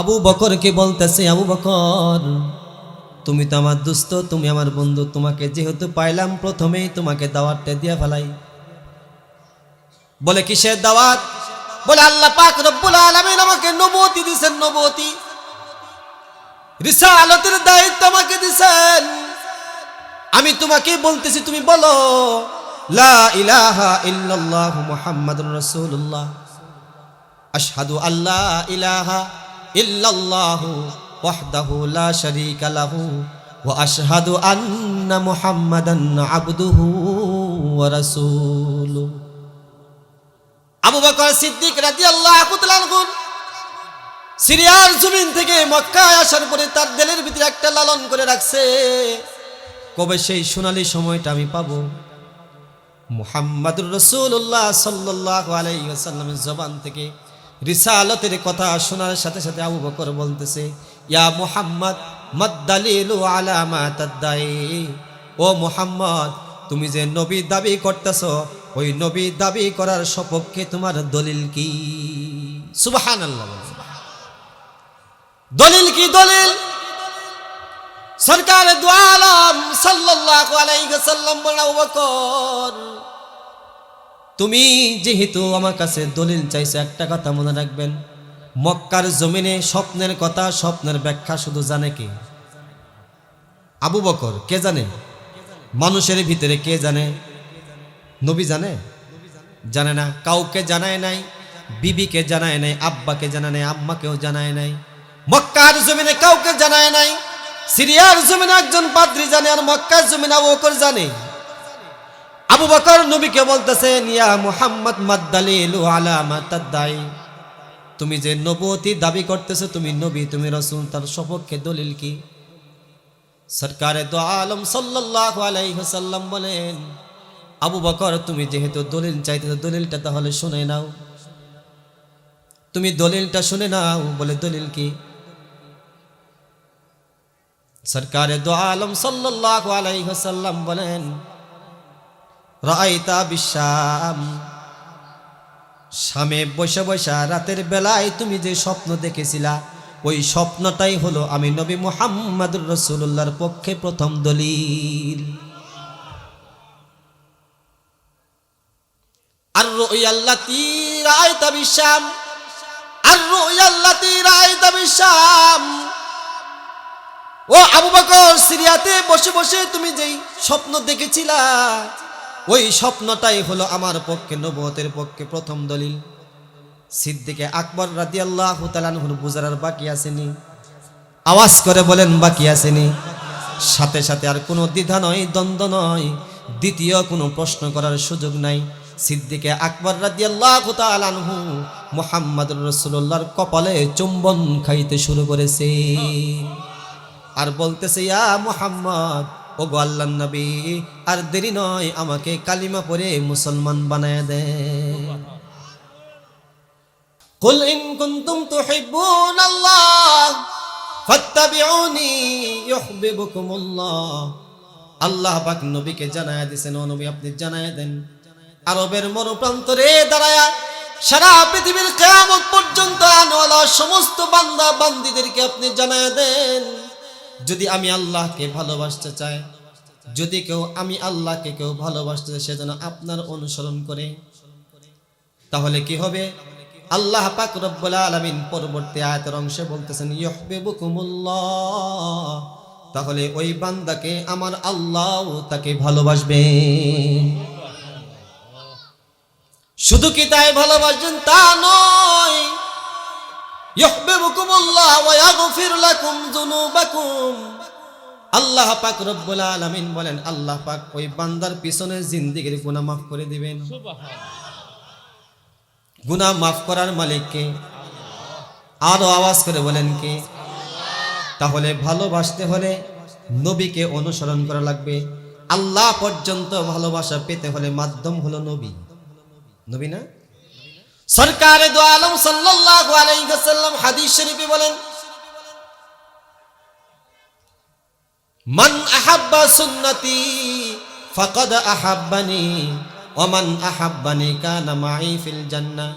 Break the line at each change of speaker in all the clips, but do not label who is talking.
আবু বকরকে বলতেছে, আবু বকর তুমি তো আমার দোস্ত, তুমি আমার বন্ধু, তোমাকে যেহেতু পাইলাম প্রথমেই তোমাকে দাওয়াতটা দিয়া ফেলাই। বলে কিসের দাওয়াত? বলে আল্লাহ পাক রব্বুল আলামিন আমাকে নবুয়তি দিবেন, নবুয়তি রিসালাতের দায়িত্ব আমাকে দিবেন। আমি তোমাকে বলতেছি তুমি বলো লা ইলাহা ইল্লাল্লাহু মুহাম্মাদুর রাসূলুল্লাহ, আশহাদু আল্লা ইলাহা ইল্লাল্লাহু ওয়াহদাহু লা শারীকা লাহু ওয়া আশহাদু আন্না মুহাম্মাদান আবদুহু ওয়া রাসূলুহু। আবু বকর সিদ্দিক রাদিয়াল্লাহু তাআলা আনহু সিরিয়ার জমিন থেকে মক্কায় আসার পরে তার দিলের ভিতরে একটা লালন করে রাখছে, কবে সেই সোনালী সময়টা আমি পাবো। মুহাম্মাদুর রাসূলুল্লাহ সাল্লাল্লাহু আলাইহি ওয়াসাল্লামের জবান থেকে রিসালাতের কথা শোনার সাথে সাথে আবু বকর বলতেছে, ইয়া মুহাম্মদ মাদ্দালিলু আলা মা তাদাই, ও মুহাম্মদ তুমি যে নবী দাবি করতেছো ওই নবী দাবি করার সপক্ষে তোমার দলিল কি? সুবহানাল্লাহ। দলিল কি? দলিল সরকার দু আলম সাল্লাল্লাহু আলাইহি ওয়াসাল্লাম বলেন, আবু বকর তুমি যেহেতু আমার কাছে দলিল চাইছো, একটা কথা মনে রাখবেন, মক্কার জমিনে স্বপ্নের কথা, স্বপ্নের ব্যাখ্যা শুধু জানে কে? আবু বকর। কে জানে? মানুষের ভিতরে কে জানে? নবী জানে? জানে না। কাউকে জানায় নাই, বিবিকে জানায় নাই, আব্বাকে জানায় নাই, আম্মাকেও জানায় নাই, মক্কার জমিনে কাউকে জানায় নাই। সিরিয়ার জমিনে একজন পাদ্রী জানে, আর মক্কার জমিনে আবু বকর জানে। আবু বকর নবীকে বলতেছেন, ইয়া মুহাম্মদ মাদ্দালিলু আলা মা তাদাই, তুমি যে নবুয়তি দাবি করতেছো, তুমি নবী, তুমি রাসূল, তার সপক্ষে দলিল কি? সরকারে দু আলম সাল্লাল্লাহু আলাইহি ওয়াসাল্লাম বলেন, আবু বকর তুমি যেহেতু দলিল চাইতেছো, দলিলটা তাহলে শুনে নাও, তুমি দলিলটা শুনে নাও। বলে দলিল কি? সরকারে দু আলম সাল্লাল্লাহু আলাইহি ওয়াসাল্লাম বলেন, রাআইতা বিশাম, শামে বসে বসে রাতের বেলায় তুমি যে স্বপ্ন দেখেছিলা, ওই স্বপ্নটাই হলো আমি নবী মুহাম্মদুর রাসূলুল্লাহর পক্ষে প্রথম দলিল। আর রুয়াল্লাতী রাআইতা বিশাম, আর রুয়াল্লাতী রাআইতা বিশাম, ও আবু বকর সিরিয়াতে বসে বসে তুমি যেই স্বপ্ন দেখেছিলা, ওই স্বপ্নটাই হলো আমার পক্ষে নবুয়তের পক্ষে প্রথম দলিল। সিদ্দিকে আকবর রাদিয়াল্লাহু তাআলা আনহুর বুঝার আর বাকি আসেনি? আওয়াজ করে বলেন বাকি আসেনি? সাথে সাথে আর কোনো দ্বিধা নয়, দ্বন্দ্ব নয়, দ্বিতীয় কোনো প্রশ্ন করার সুযোগ নাই। সিদ্দিকে আকবর রাদিয়াল্লাহু তাআলা আনহু মুহাম্মদুর রাসূলুল্লাহর কপালে চুম্বন খাইতে শুরু করেছে আর বলতেছে, ইয়া মুহাম্মদ, ও গো আল্লাহর নবী, আর দেরি নয়, আমাকে কালিমা পড়ে মুসলমান বানায় দেন। কুল ইন কুনতুম তুহিব্বুনাল্লাহ ফাত্তাবিউনি ইউহিব্বুকুমুল্লাহ। আল্লাহ পাক নবীকে জানায় দিয়েছেন, ও নবী আপনি জানায় দেন, আরবের মরুপ্রান্তরে দাঁড়ায়া সারা পৃথিবীর কিয়ামত পর্যন্ত আনওয়ালা সমস্ত বান্দা বান্দীদেরকে আপনি জানায় দেন, যদি আমি আল্লাহকে ভালোবাসতে চাই, যদি কেউ আমি আল্লাহকে কেউ ভালোবাসতে চাই, সেজন্য আপনার অনুসরণ করে। তাহলে কি হবে? আল্লাহ পাক রব্বুল আলামিন পরবর্তী আয়াতের অংশে বলতেছেন, ইউহিব্বুকুমুল্লাহ, তাহলে ওই বান্দাকে আমার আল্লাহ তাকে ভালোবাসবে। শুধু কি তাই ভালোবাসবেন তা নয়, ইউহিব্বুকুমুল্লাহ ওয়া ইয়াগফির লাকুম যুনুবাকুম। আল্লাহ পাক রব্বুল আলামিন বলেন, আল্লাহ পাক ওই বান্দার পিছনে জিন্দেগির গুনাহ মাফ করে দিবেন। গুনাহ মাফ করার মালিক কে? আরো আওয়াজ করে বলেন কে? তাহলে ভালোবাসতে হলে নবীকে অনুসরণ করা লাগবে। আল্লাহ পর্যন্ত ভালোবাসা পেতে হলে মাধ্যম হলো নবী। নবী না? সরকারে দু আলম সাল্লাল্লাহু আলাইহি ওয়াসাল্লাম হাদিস শরীফে বলেন, মান আহাব্বা সুন্নতি ফাকাদ আহাব্বানি ওয়া মান আহাব্বানি কানা মাই ফিল জান্নাহ।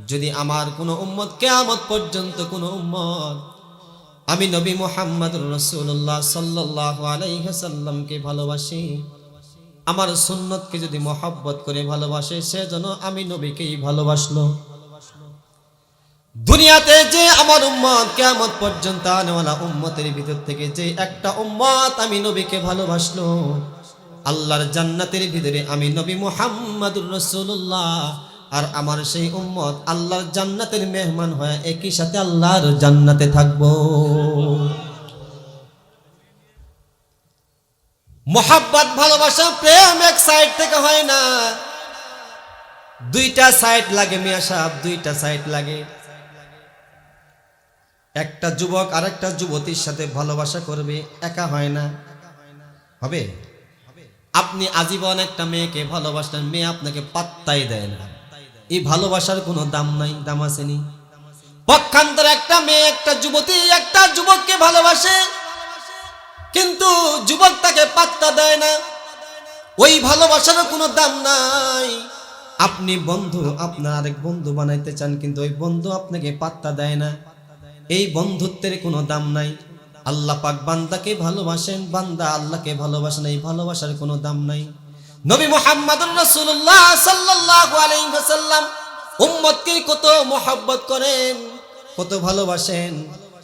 যদি আমার কোনো উম্মত কিয়ামত পর্যন্ত কোনো উম্মত আমি নবী মুহাম্মদুর রাসূলুল্লাহ সাল্লাল্লাহু আলাইহি ওয়াসাল্লামকে ভালোবাসি, আমার সুন্নতকে যদি মহব্বত করে ভালোবাসে, সে যেন আমি নবীকেই ভালোবাসলো। দুনিয়াতে যে আমার উম্মত কিয়ামত পর্যন্ত আনেওয়ালা উম্মতের ভিতর থেকে যে একটা উম্মত আমি নবীকে ভালোবাসলো, আল্লাহর জান্নাতের ভিতরে আমি নবী মুহাম্মদুর রাসূলুল্লাহ আর আমার সেই উম্মত আল্লাহর জান্নাতের মেহমান হয়ে একই সাথে আল্লাহর জান্নাতে থাকবো। মোহাব্বত, ভালোবাসা, প্রেম এক সাইড থেকে হয় না, দুইটা সাইড লাগে মিয়া সাহেব, দুইটা সাইড লাগে। একটা যুবক আর একটা যুবতীর সাথে ভালোবাসা করবে, একা হয় না, হবে? আপনি আজীবন একটা মেয়েকে ভালোবাসলেন, মেয়ে আপনাকে পাত্তাই দেয় না, এই ভালোবাসার কোনো দাম নাই, দাম আসেনি। পক্ষান্তরে একটা মেয়ে একটা যুবতী একটা যুবককে ভালোবাসে, কিন্তু যুবক তাকে পাত্তা দেয় না, ওই ভালোবাসারও কোনো দাম নাই। আপনি বন্ধু, আপনার আরেক বন্ধু বানাইতে চান, কিন্তু ওই বন্ধু আপনাকে পাত্তা দেয় না, এই বন্ধুত্বের কোনো দাম নাই। আল্লাহ পাক বান্দাকে ভালোবাসেন, বান্দা আল্লাহকে ভালোবাসেন, এই ভালোবাসার কোনো দাম নাই। নবী মুহাম্মদুর রাসূলুল্লাহ সাল্লাল্লাহু আলাইহি ওয়াসাল্লাম উম্মতকে কত মহব্বত করেন, কত ভালোবাসেন,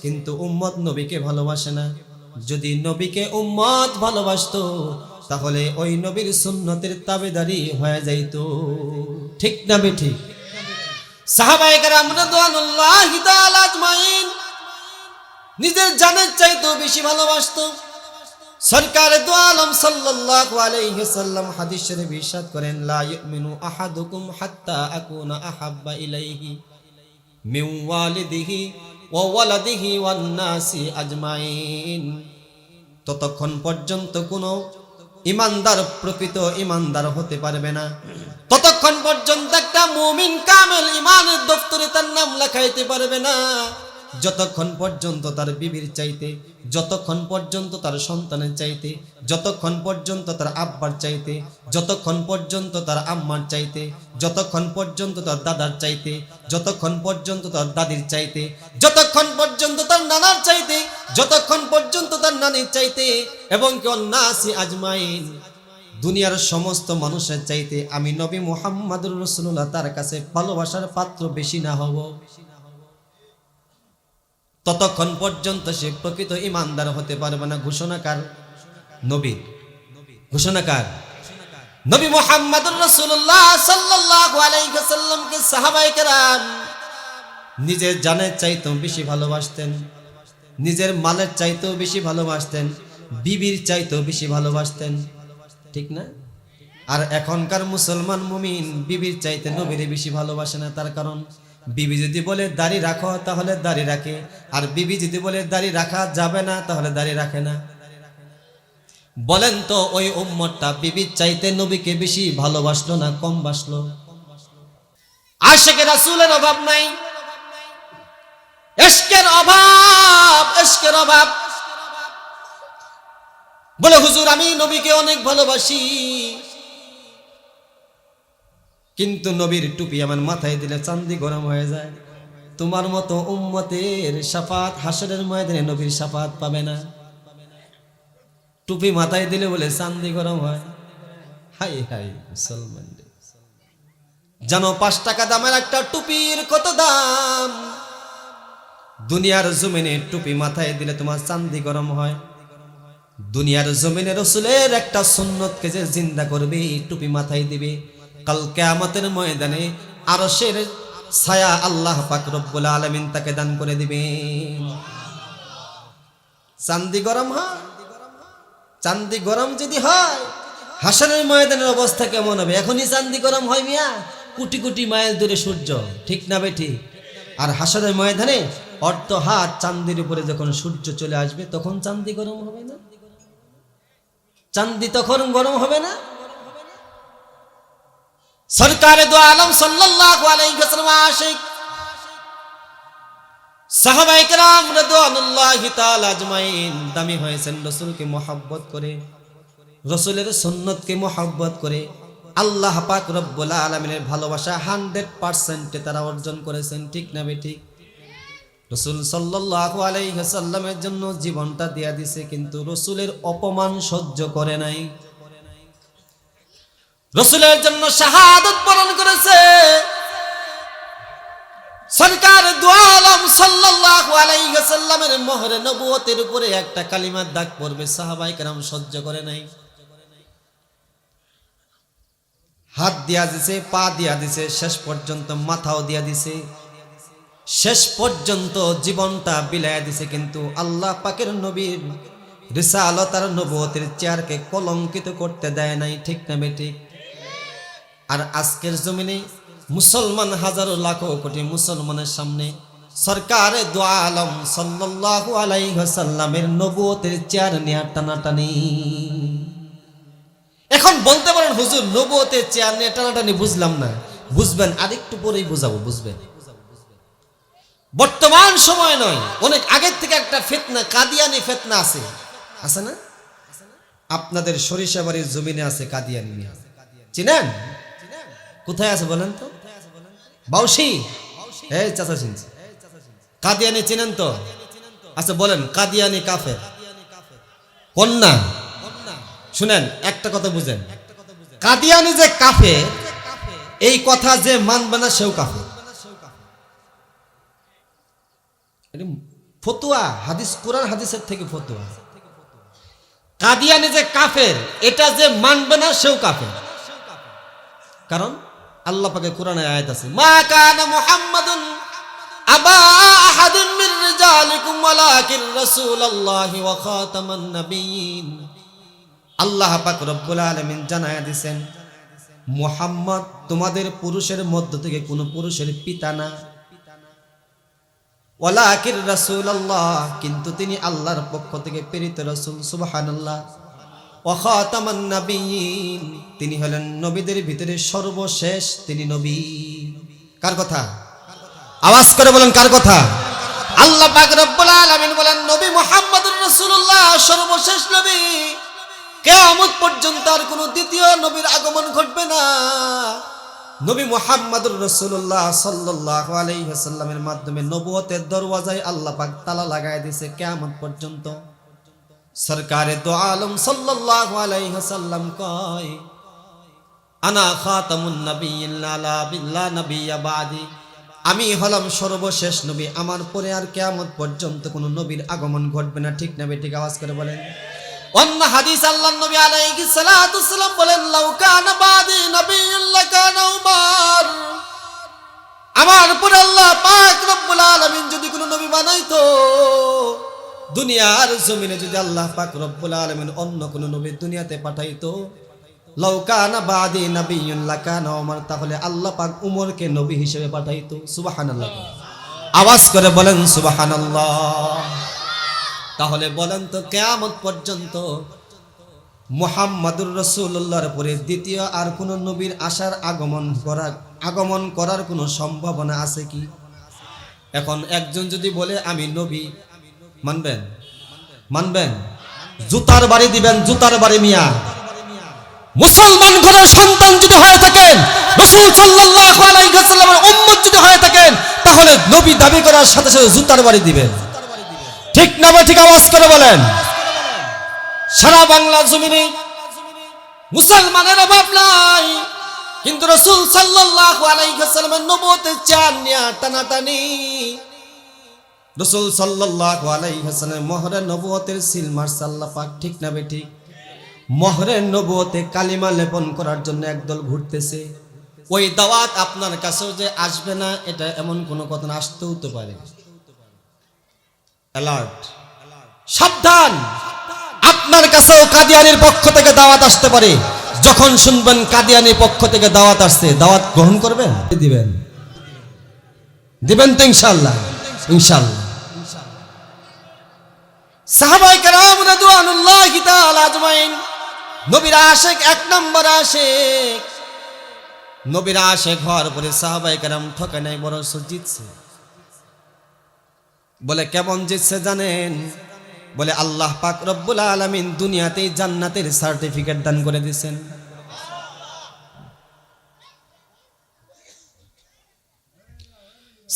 কিন্তু উম্মত নবীকে ভালোবাসে না। যদি নবীকে উম্মত ভালোবাসতো তাহলে ওই নবীর সুন্নতের তাবেদারি হয়ে যাইতো, ঠিক না বেঠিক? সাহাবায়ে কেরাম রাদিয়াল্লাহু তাআলা আজমাইন নিজের জানের চাইতেও বেশি ভালোবাসতো। সরকারে দু আলম সাল্লাল্লাহু আলাইহি ওয়াসাল্লাম হাদিস শরীফে ইরশাদ করেন, লা ইউমিনু আহাদুকুম হাত্তা আকুনা আহাব্বা ইলাইহি মিন ওয়ালিদিহি ওয়া ওয়ালাদিহি ওয়ান নাসি আজমাইন। ততক্ষণ পর্যন্ত কোনো ইমানদার প্রকৃত ইমানদার হতে পারবে না, ততক্ষণ পর্যন্ত একটা মুমিন কামেল ইমানের দফতরে তার নাম লেখাইতে পারবে না, যতক্ষণ পর্যন্ত তার বিবির চাইতে, যতক্ষণ পর্যন্ত তার সন্তানের চাইতে, যতক্ষণ পর্যন্ত তার আব্বার চাইতে, যতক্ষণ পর্যন্ত তার আম্মার চাইতে, যতক্ষণ পর্যন্ত তার দাদার চাইতে, যতক্ষণ পর্যন্ত তার দাদির চাইতে, যতক্ষণ পর্যন্ত তার নানার চাইতে, যতক্ষণ পর্যন্ত তার নানির চাইতে, এবং কি নাসি আজমাইন দুনিয়ার সমস্ত মানুষের চাইতে আমি নবী মুহাম্মদুর রাসূলুল্লাহ তার কাছে ভালোবাসার পাত্র বেশি না হব, ততক্ষণ পর্যন্ত সে প্রকৃত ইমানদার হতে পারবে না। ঘোষণাকার নবীর, ঘোষণাকার নবী মুহাম্মদুর রাসূলুল্লাহ সাল্লাল্লাহু আলাইহি ওয়াসাল্লামকে সাহাবায়ে কেরাম নিজের জানের চাইতেও বেশি ভালোবাসতেন, নিজের মালের চাইতেও বেশি ভালোবাসতেন, বিবির চাইতেও বেশি ভালোবাসতেন, ঠিক না? আর এখনকার মুসলমান মুমিন বিবির চাইতে নবীরে বেশি ভালোবাসে না। তার কারণ বিবি যদি বলে দাড়ি রাখো তাহলে দাড়ি রাখে, আর বিবি যদি বলে দাড়ি রাখা যাবে না তাহলে দাড়ি রাখে না। বলেন তো ওই উম্মতটা বিবির চাইতে নবীকে বেশি ভালোবাসলো না কম বাসলো? আশিকে রাসূলের অভাব নাই, ইশকের অভাব, ইশকের অভাব। বলে হুজুর আমি নবীকে অনেক ভালোবাসি, কিন্তু নবীর টুপি আমার মাথায় দিলে চান্দি গরম হয়ে যায়। তোমার মতো উম্মতের শাফাত হাসরের ময়দানে নবীর শাফাত পাবে না। টুপি মাথায় দিলে বলে চান্দি গরম হয়। হাই হাই মুসলমান, জানো 5 টাকা দামের একটা টুপির কত দাম? দুনিয়ার জমিনে টুপি মাথায় দিলে তোমার চান্দি গরম হয়। দুনিয়ার জমিনে রাসূলের একটা সুন্নতকে যে জিন্দা করবে, টুপি মাথায় দিবে, কাল কিয়ামতের ময়দানে আরশের ছায়া আল্লাহ পাক রব্বুল আলামিন তাকে দান করে দিবেন। চান্দি গরম হয়, চান্দি গরম যদি হয় হাসরের ময়দানের অবস্থা কেমন হবে? এখনই চান্দি গরম হয় মিয়া, কোটি কোটি মাইল দূরে সূর্য, ঠিক না বেঠি? আর হাসরের ময়দানে অর্ধ হাত চান্দির উপরে যখন সূর্য চলে আসবে তখন চান্দি গরম হবে না? চান্দি তখন গরম হবে না? সরকারে দু আলম সাল্লাল্লাহু আলাইহি ওয়াসাল্লাম আশিক সাহাবায়ে কেরাম রাদিয়াল্লাহু তাআলা আজমাইন দামি হয়েছেন রাসূলকে মহব্বত করে, রাসূলের সুন্নতকে মহব্বত করে। আল্লাহ পাক রব্বুল আলামিনের ভালোবাসা 100% তারা অর্জন করেছেন, ঠিক না বেঠিক? রাসূল সাল্লাল্লাহু আলাইহি ওয়াসাল্লামের জন্য জীবনটা দিয়া দিছে, কিন্তু রাসূলের অপমান সহ্য করে নাই। রাসূলের জন্য শাহাদাত বরণ করেছে। সরকার দু আলম সাল্লাল্লাহু আলাইহি ওয়াসাল্লামের মোহরে নবুয়তের উপরে একটা কালিমার দাগ পড়বে, সাহাবায়ে কেরাম সহ্য করে নাই। হাত দিয়া দিছে, পা দিয়া দিছে, শেষ পর্যন্ত মাথাও দিয়া দিছে, শেষ পর্যন্ত জীবনটা বিলায়া দিছে, কিন্তু আল্লাহ পাকের নবীর রিসালাত আর নবুয়তের চেয়ারকে কলঙ্কিত করতে দেয় নাই, ঠিক না বেঠিক? আর আজকের জমিনে মুসলমান হাজারো লাখো কোটি মুসলমানের সামনে সরকারে দু আলম সাল্লাল্লাহু আলাইহি ওয়াসাল্লামের নবুয়তের চেয়ার নিয়ে টানাটানি। এখন বলতে পারেন হুজুর নবুয়তের চেয়ার নিয়ে টানাটানি বুঝলাম না। বুঝবেন, আরেকটু পরেই বুঝাবো, বুঝবেন। বর্তমান সময় নয়, অনেক আগের থেকে একটা ফিতনা, কাদিয়ানি ফিতনা আছে, আছে না? আপনাদের সরিষাবাড়ির জমিনে আছে কাদিয়ানি নিয়ে, চিনেন? কোথায় আছে বলেন তো? বাউসি, এই চাচা চিনছে। কাদিয়ানি চিনেন তো? আচ্ছা বলেন, কাদিয়ানি কাফের কোন না? শুনেন, একটা কথা বুঝেন, কাদিয়ানি যে কাফের এই কথা যে মানবে না সেও কাফের। ফতুয়া, হাদিস, কোরআন হাদিসের থেকে ফতুয়া। কাদিয়ানি যে কাফের এটা যে মানবে না সেও কাফের। কারণ আল্লাহ পাকের কোরআনে আয়াত আছে, মা কানা মুহাম্মাদুন আবা আহাদিন মির রিজালিকুম ওয়ালাকিন রাসূলুল্লাহি ওয়া খাতামান নাবিয়্যিন। আল্লাহ পাক রব্বুল আলামিন জানায়া দিবেন, মুহাম্মদ তোমাদের পুরুষের মধ্য থেকে কোনো পুরুষের পিতা না, ওয়ালাকিন রাসূলুল্লাহ কিন্তু তিনি আল্লাহর পক্ষ থেকে প্রেরিত রাসূল। সুবহানাল্লাহ। ওয়া খাতামান নাবিয়্যিন তিনি হলেন নবীদের ভিতরে সর্বশেষ, তিনি নবী। কার কথা? আওয়াজ করে বলেন, কার কথা? আল্লাহ পাক রব্বুল আলামিন বলেন, নবী মুহাম্মদুর রাসূলুল্লাহ সর্বশেষ নবী। কিয়ামত পর্যন্ত আর কোনো দ্বিতীয় নবীর আগমন ঘটবে না। নবী মুহাম্মদুর রাসূলুল্লাহ সাল্লাল্লাহু আলাইহি ওয়াসাল্লামের মাধ্যমে নবুয়তের দরওয়াজায় আল্লাহ পাক তালা লাগায় দিয়েছে কিয়ামত পর্যন্ত। সরকারে দু আলম সাল্লাল্লাহু আলাইহি ওয়াসাল্লাম কয়, আনা খাতামুন নাবিয়্যিন লা নাবিয়্যা বাদি, আমি হলাম সর্বশেষ নবী, আমার পরে আর কিয়ামত পর্যন্ত কোনো নবীর আগমন ঘটবে না, ঠিক না বেঠিক? আওয়াজ করে বলেন। অন্য হাদিস আল্লাহর নবী আলাইহিস সালাতু ওয়াসসালাম বলেন, লাউ কানা বাদি নাবিয়্যুন লাকানা উমর, আমার পরে আল্লাহ পাক রব্বুল আলামিন যদি কোনো নবী বানাইতো, দুনিয়ার জমিনে যদি আল্লাহ পাক রব্বুল আলামিন অন্য কোন নবী দুনিয়াতে পাঠাইতো, লাউ কানা বাদি নাবিয়্যুন লাকানা উমর, তাহলে আল্লাহ পাক উমরকে নবী হিসেবে পাঠাইতো। সুবহানাল্লাহ। আওয়াজ করে বলেন সুবহানাল্লাহ। তাহলে বলেন তো, কিয়ামত পর্যন্ত মুহাম্মাদুর রাসূলুল্লাহর পরে দ্বিতীয় আর কোন নবীর আসার আগমন করার কোনো সম্ভাবনা আছে কি? এখন একজন যদি বলে আমি নবী, মানবেন? মানবেন? জুতার বাড়ি দিবেন, জুতার বাড়ি মিয়া। মুসলমান ঘরের সন্তান যদি হয়ে থাকেন, রাসূল সাল্লাল্লাহু আলাইহি ওয়াসাল্লামের উম্মত যদি হয়ে থাকেন, তাহলে নবী দাবি করার সাথে সাথে জুতার বাড়ি দিবেন, ঠিক না ঠিক? আওয়াজ করে বলেন। সারা বাংলা জমিনে মুসলমানের অভাব নাই, কিন্তু রাসূল সাল্লাল্লাহু আলাইহি ওয়াসাল্লামের নবুয়তের চান নিয়ে টানাটানি। রাসূল সাল্লাল্লাহু আলাইহি ওয়াসাল্লামের মোহরে নবুয়তের সিল মারছে আল্লাহ পাক, ঠিক না বেঠিক? মোহরে নবুয়তে কালিমা লেপন করার জন্য একদল ঘুরতেছে। ওই দাওয়াত আপনার কাছেও যে আসবে না এটা এমন কোনো কথা না, আসতেও তো পারে। অ্যালার্ট, সাবধান, আপনার কাছেও কাদিয়ানির পক্ষ থেকে দাওয়াত আসতে পারে। যখন শুনবেন কাদিয়ানির পক্ষ থেকে দাওয়াত আসছে, দাওয়াত গ্রহণ করবেন? দিবেন? দিবেন তো ইনশাআল্লাহ? ইনশাআল্লাহ। সাহাবায়ে কেরাম রাদিয়াল্লাহু তাআলা আজমাইন নবীর আশিক, এক নম্বর আশিক। নবীর আশিক হওয়ার পরে সাহাবায়ে কেরাম ঠকে নাই, বরং জিতছে। বলে কেমন জিতছে জানেন? বলে আল্লাহ পাক রব্বুল আলামিন দুনিয়াতেই জান্নাতের সার্টিফিকেট দান করে দিয়েছেন।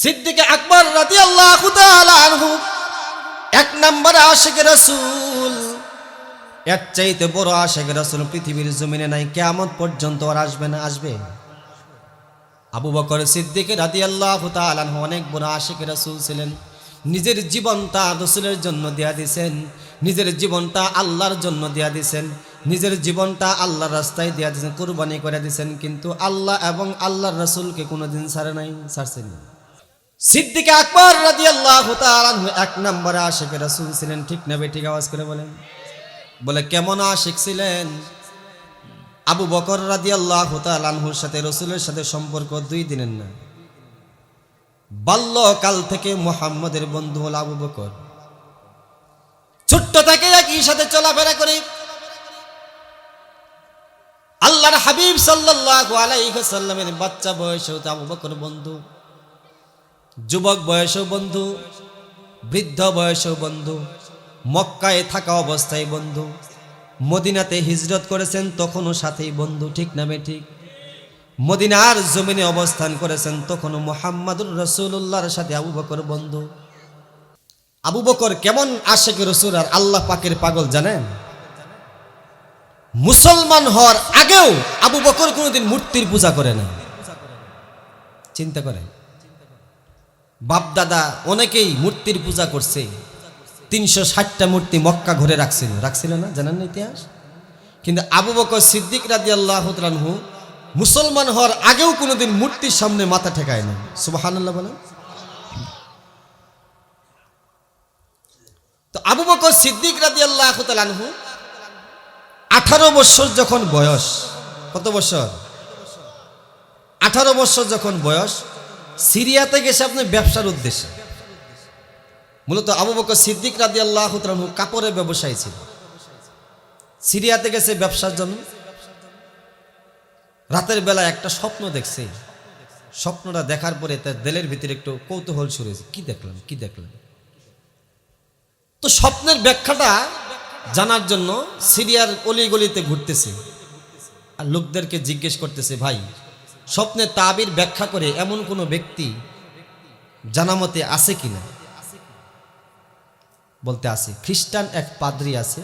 সিদ্দিক আকবর রাদিয়াল্লাহু তাআলা আনহু এক নম্বর আশিক রাসূল। এর চাইতে বড় আশিক রাসূল পৃথিবীর জমিনে নাই, কিয়ামত পর্যন্ত আর আসবে না। আসবে? আবু বকর সিদ্দিক রাদিয়াল্লাহু তাআলা আনহু অনেক বড় আশিক রাসূল ছিলেন। নিজের জীবনটা রাসূলের জন্য দেয়া দিয়েছেন, নিজের জীবনটা আল্লাহর জন্য দেয়া দিয়েছেন, নিজের জীবনটা আল্লাহর রাস্তায় দেয়া দিয়েছেন, কুরবানি করে দিয়েছেন। কিন্তু আল্লাহ এবং আল্লাহর রাসূলকে কোনোদিন ছাড়ে নাই, ছাড়ছেন। সিদ্দিক আকবর রাদিয়াল্লাহু তাআলা আনহু এক নম্বরে আশিক রাসূল ছিলেন। ঠিক না বেঠিক? আওয়াজ করে বলেন। বলে কেমন আশিক ছিলেন? আবু বকর রাদিয়াল্লাহু তাআলা আনহুর সাথে রাসূলের সাথে সম্পর্ক 2 দিনের না, বাল্যকাল থেকে মুহাম্মদের বন্ধু হল আবু বকর। ছোট্ট থেকে একই সাথে চলাফেরা করে। আল্লাহর হাবিব সাল্লাল্লাহু আলাইহি ওয়াসাল্লামের বাচ্চা বয়সেও আবু বকর বন্ধু, যুবক বয়সেও বন্ধু, বৃদ্ধ বয়সেও বন্ধু, মক্কায় থাকা অবস্থায় বন্ধু, মদিনাতে হিজরত করেছেন তখনও সাথেই বন্ধু। ঠিক না বেঠিক? মদিনার জমিনে অবস্থান করেছেন তখনও মুহাম্মাদুর রাসূলুল্লাহর সাথে আবু বকর বন্ধু। আবু বকর কেমন আশিক রাসূল আর আল্লাহ পাকের পাগল জানেন? মুসলমান হওয়ার আগেও আবু বকর কোনোদিন মূর্তির পূজা করে না। চিন্তা করেন, বাপ দাদা অনেকেই মূর্তির পূজা করছে। 360টা মূর্তি মক্কা ঘুরে রাখছিল না? জানেন না ইতিহাস? কিন্তু আবু বকর সিদ্দিক রাদিয়াল্লাহু তাআলা আনহু মুসলমান হওয়ার আগেও কোনোদিন মূর্তির সামনে মাথা ঠেকায় না। সুবহানাল্লাহ বলেন। তো আবু বকর সিদ্দিক রাদিয়াল্লাহু তাআলা আনহু 18 বছর যখন বয়স, কত বছর? 18 বছর যখন বয়স, সিরিয়াতে গেছে আপনি ব্যবসার উদ্দেশ্যে। মূলত আবু বকর সিদ্দিক রাদিয়াল্লাহু তাআলা আনহু কাপড়ের ব্যবসায়ী ছিল। সিরিয়াতে গেছে ব্যবসার জন্য। রাতের বেলা একটা স্বপ্ন দেখছে। স্বপ্নটা দেখার পরে তার দিলের ভিতরে একটু কৌতূহল শুরু হয়েছে, কি দেখলাম। তো স্বপ্নের ব্যাখ্যাটা জানার জন্য সিরিয়ার অলিগলিতে ঘুরতেছে আর লোকদেরকে জিজ্ঞেস করতেছে, ভাই স্বপ্নের তাবির ব্যাখ্যা করে এমন কোনো ব্যক্তি জানামতে আছে কিনা? বলতে আছে, খ্রিস্টান এক পাদ্রী আছে,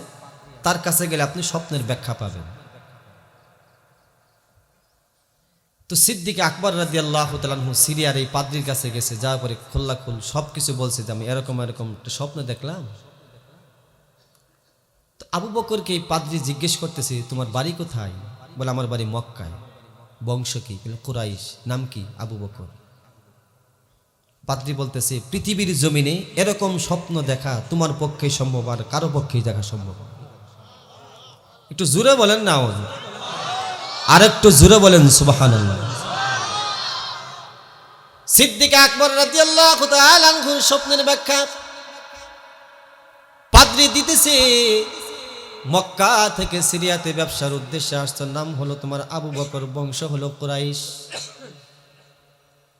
তার কাছে গেলে আপনি স্বপ্নের ব্যাখ্যা পাবেন। তো সিদ্দিক আকবর রাদিয়াল্লাহু তাআলা আনহু সিরিয়ার এই পাদ্রীর কাছে গেছে, যাওয়ার পরে খোল্লাখুল সবকিছু বলছে যে আমি এরকম একটা স্বপ্ন দেখলাম। তো আবু বকরকে এই পাদ্রী জিজ্ঞেস করতেছে, তোমার বাড়ি কোথায়? বলে আমার বাড়ি মক্কায়। বংশ কি? কুরাইশ। নাম কি? আবু বকর। পাদ্রী বলতেছে, পৃথিবীর জমিনে এরকম স্বপ্ন দেখা তোমার পক্ষে সম্ভব, আর কারো পক্ষেই দেখা সম্ভব। একটু জোরে বলেন না, আর একটু জোরে বলেন সুবহানাল্লাহ। সিদ্দিক আকবর রাদিয়াল্লাহু তাআলা আনহুর স্বপ্নের ব্যাখ্যা পাদ্রী দিতেছে। মক্কা থেকে সিরিয়াতে ব্যবসার উদ্দেশ্যে আসছে, নাম হলো তোমার আবু বকর, বংশ হলো কুরাইশ।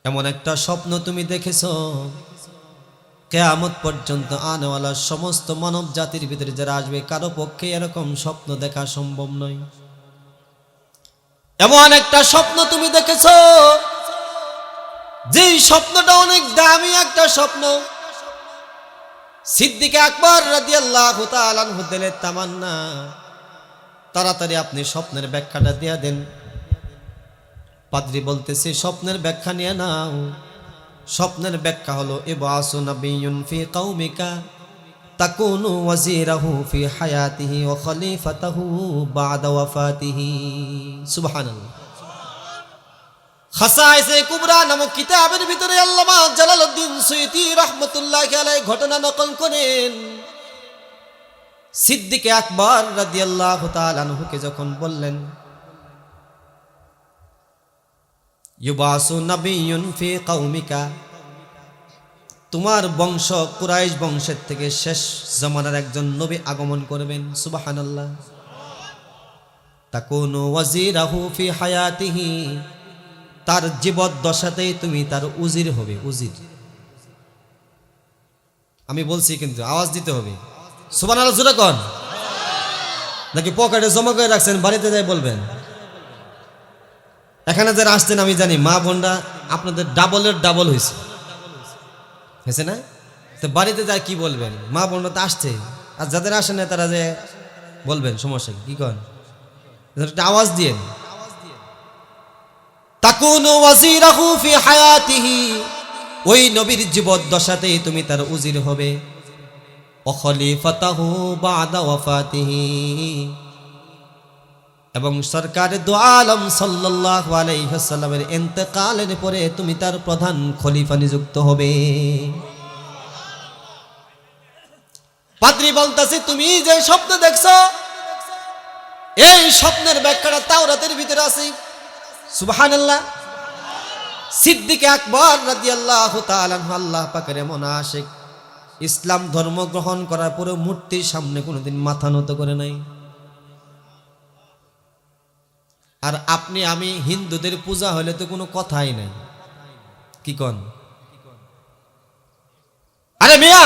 এমন একটা স্বপ্ন তুমি দেখেছো, কিয়ামত পর্যন্ত আনেওয়ালা সমস্ত মানব জাতির ভিতরে যারা আসবে কারো পক্ষে এরকম স্বপ্ন দেখা সম্ভব নয়। এমন একটা স্বপ্ন তুমি দেখেছো, যেই স্বপ্নটা অনেক দামি একটা স্বপ্ন। সিদ্দিক আকবর রাদিয়াল্লাহু তাআলা আনহু দিলের তামান্না, তাড়াতাড়ি আপনি স্বপ্নের ব্যাখ্যাটা দিয়ে দেন। পাদ্রী বলতেছে, স্বপ্নের ব্যাখ্যা নিয়ে নাও। স্বপ্নের ব্যাখ্যা হলো, ইবআসু নাবিয়্যুন ফি কওমিকা তাকুনু ওয়াজিরাহু ফি হায়াতিহি ওয়া খলিফাতাহু বা'দা ওয়াফাতিহি। সুবহানাল্লাহ। খাসায়েসে কুবরা নামক কিতাবের ভিতরে আল্লামা জালালউদ্দিন সুয়ুতী রাহমাতুল্লাহি আলাইহি ঘটনা নকল করেন। সিদ্দিক আকবর রাদিয়াল্লাহু তাআলা আনহুকে যখন বললেন, ইউবাসু নাবিয়্যুন ফি কওমিকা, তোমার বংশ কুরাইশ বংশের থেকে শেষ জামানার একজন নবী আগমন করবেন। সুবহানাল্লাহ। তাকুনু ওয়াজিরাহু ফি হায়াতিহি, তার জীবদ্দশাতেই তুমি তার উজির হবে। উজির আমি বলছি, কিন্তু আওয়াজ দিতে হবে। সুবহানাল্লাহ জোরে কোন, নাকি পকেটে জমা করে রাখছেন, বাড়িতে যাই বলবেন? এখানে যারা আসছেন আমি জানি মা বোনরা আপনাদের ডাবলের ডাবল হয়েছে। হয়েছে না? তো বাড়িতে যা কি বলবেন, মা বোনরা তো আসছে, আর যাদের আসে না তারা যে বলবেন সমস্যা কি করেন, একটা আওয়াজ দিয়ে তাকুনু ওয়াজিরাহু ফি হায়াতিহি, ওই নবীর জীবদ্দশাতেই তুমি তার উজির হবে, ওয়া খলিফাতাহু বাদা ওয়াফাতিহি, এবং সরকার দু আলম সাল্লাল্লাহু আলাইহি ওয়াসাল্লামের ইন্তেকালের পরে তুমি তার প্রধান খলিফা নিযুক্ত হবে। পাদ্রী বলতেছে তুমি যে স্বপ্ন দেখছো এই স্বপ্নের ব্যাখ্যাটা তাওরাতের ভিতরে আছে। সুবহানাল্লাহ। সিদ্দিক আকবর রাদিয়াল্লাহু তাআলা আনহু আল্লাহ পাকের এমন আশিক, ইসলাম ধর্ম গ্রহণ করার পরে মূর্তির সামনে কোনোদিন মাথা নত করে নাই। আর আপনি আমি হিন্দুদের পূজা হলে তো কোনো কথাই নাই, কি কন? আরে মিয়া,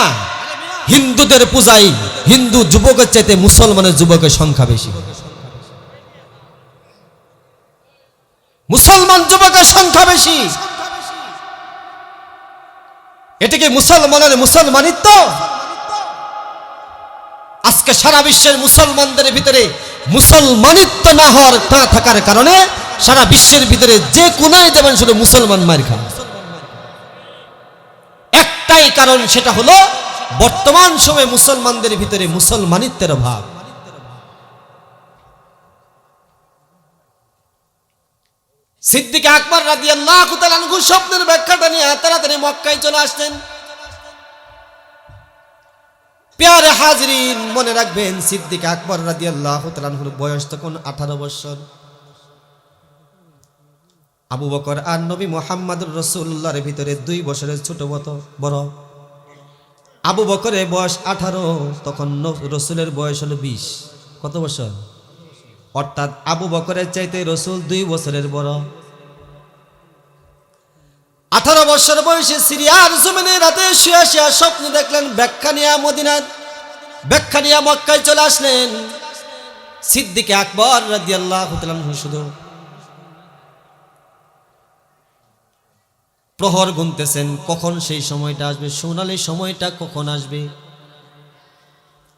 হিন্দুদের পূজায় হিন্দু যুবকের চাইতে মুসলমানের যুবকের সংখ্যা বেশি, মুসলমান যুবকের সংখ্যা বেশি। এটা কি মুসলমানের মুসলমানিত্ব? আজকে সারা বিশ্বের মুসলমানদের ভিতরে মুসলমানিত্ব না হওয়ার না থাকার কারণে সারা বিশ্বের ভিতরে যে কোনায় যাবেন শুধু মুসলমান মার খান। একটাই কারণ, সেটা হলো বর্তমান সময়ে মুসলমানদের ভিতরে মুসলমানিত্বের অভাব। সিদ্দিক আকবর রাদিয়াল্লাহু তাআলা আনহু স্বপ্নের ব্যাখ্যাটা নিয়ে তাড়াতাড়ি মক্কায় চলে আসতেন। প্যারে হাজরিন, মনে রাখবেন সিদ্দিক আকবর রাদিয়াল্লাহু তাআলা আনহুর বয়স তখন 18 বছর। আবু বকর আর নবী মুহাম্মদুর রাসূলুল্লাহর ভিতরে 2 বছরের ছোট বড়। আবু বকরের বয়স 18, তখন রসুলের বয়স হলো 20। কত বছর? অর্থাৎ আবু বকরের চাইতে রসুল 2 বছরের বড়। 18 বছর বয়সে সিরিয়ার জমিনে রাতে শুয়ে শুয়ে স্বপ্ন দেখলেন, ব্যাখ্যা নিয়ে মদিনার ব্যাখ্যা নিয়ে মক্কায় চলে আসলেন। সিদ্দিক আকবর রাদিয়াল্লাহু তাআলা আনহু শুধু প্রহর গুনতেছেন, কখন সেই সময়টা আসবে, সোনালী সময়টা কখন আসবে।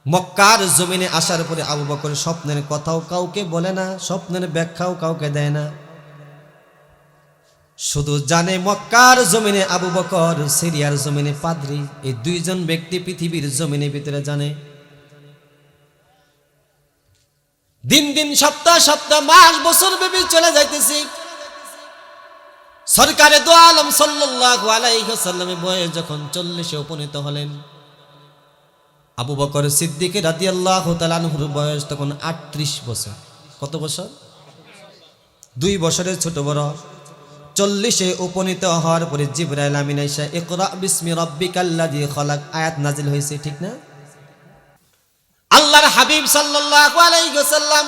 মক্কার জমিনে আসার পরে আবু বকর স্বপ্নের কথাও কাউকে বলে না, স্বপ্নের ব্যাখ্যাও কাউকে দেয় না, শুধু জানে মক্কার জমিনে আবু বকর, সিরিয়ার জমিনে পাদ্রী, এই 2 জন ব্যক্তি পৃথিবীর জমিনের ভিতরে জানে। দিন দিন সপ্তাহ সপ্তাহ মাস বছর ব্যাপী চলে যাইতেছি। সরকারে দু আলম সাল্লাল্লাহু আলাইহি ওয়াসাল্লামের বয়স যখন 40-এ উপনীত হলেন, আবু বকর সিদ্দিক রাদিয়াল্লাহু তাআলা আনহুর বয়স তখন 38 বছর। কত বছর? 2 বছরের ছোট বড়। 40-এ উপনীত হওয়ার পরে জিবরাইল আমিন আয়েশা ইকরা বিসমি রাব্বিকাল্লাযী খালাক আয়াত নাজিল হয়েছে, ঠিক না? আল্লাহর হাবিব সাল্লাল্লাহু আলাইহি ওয়াসাল্লাম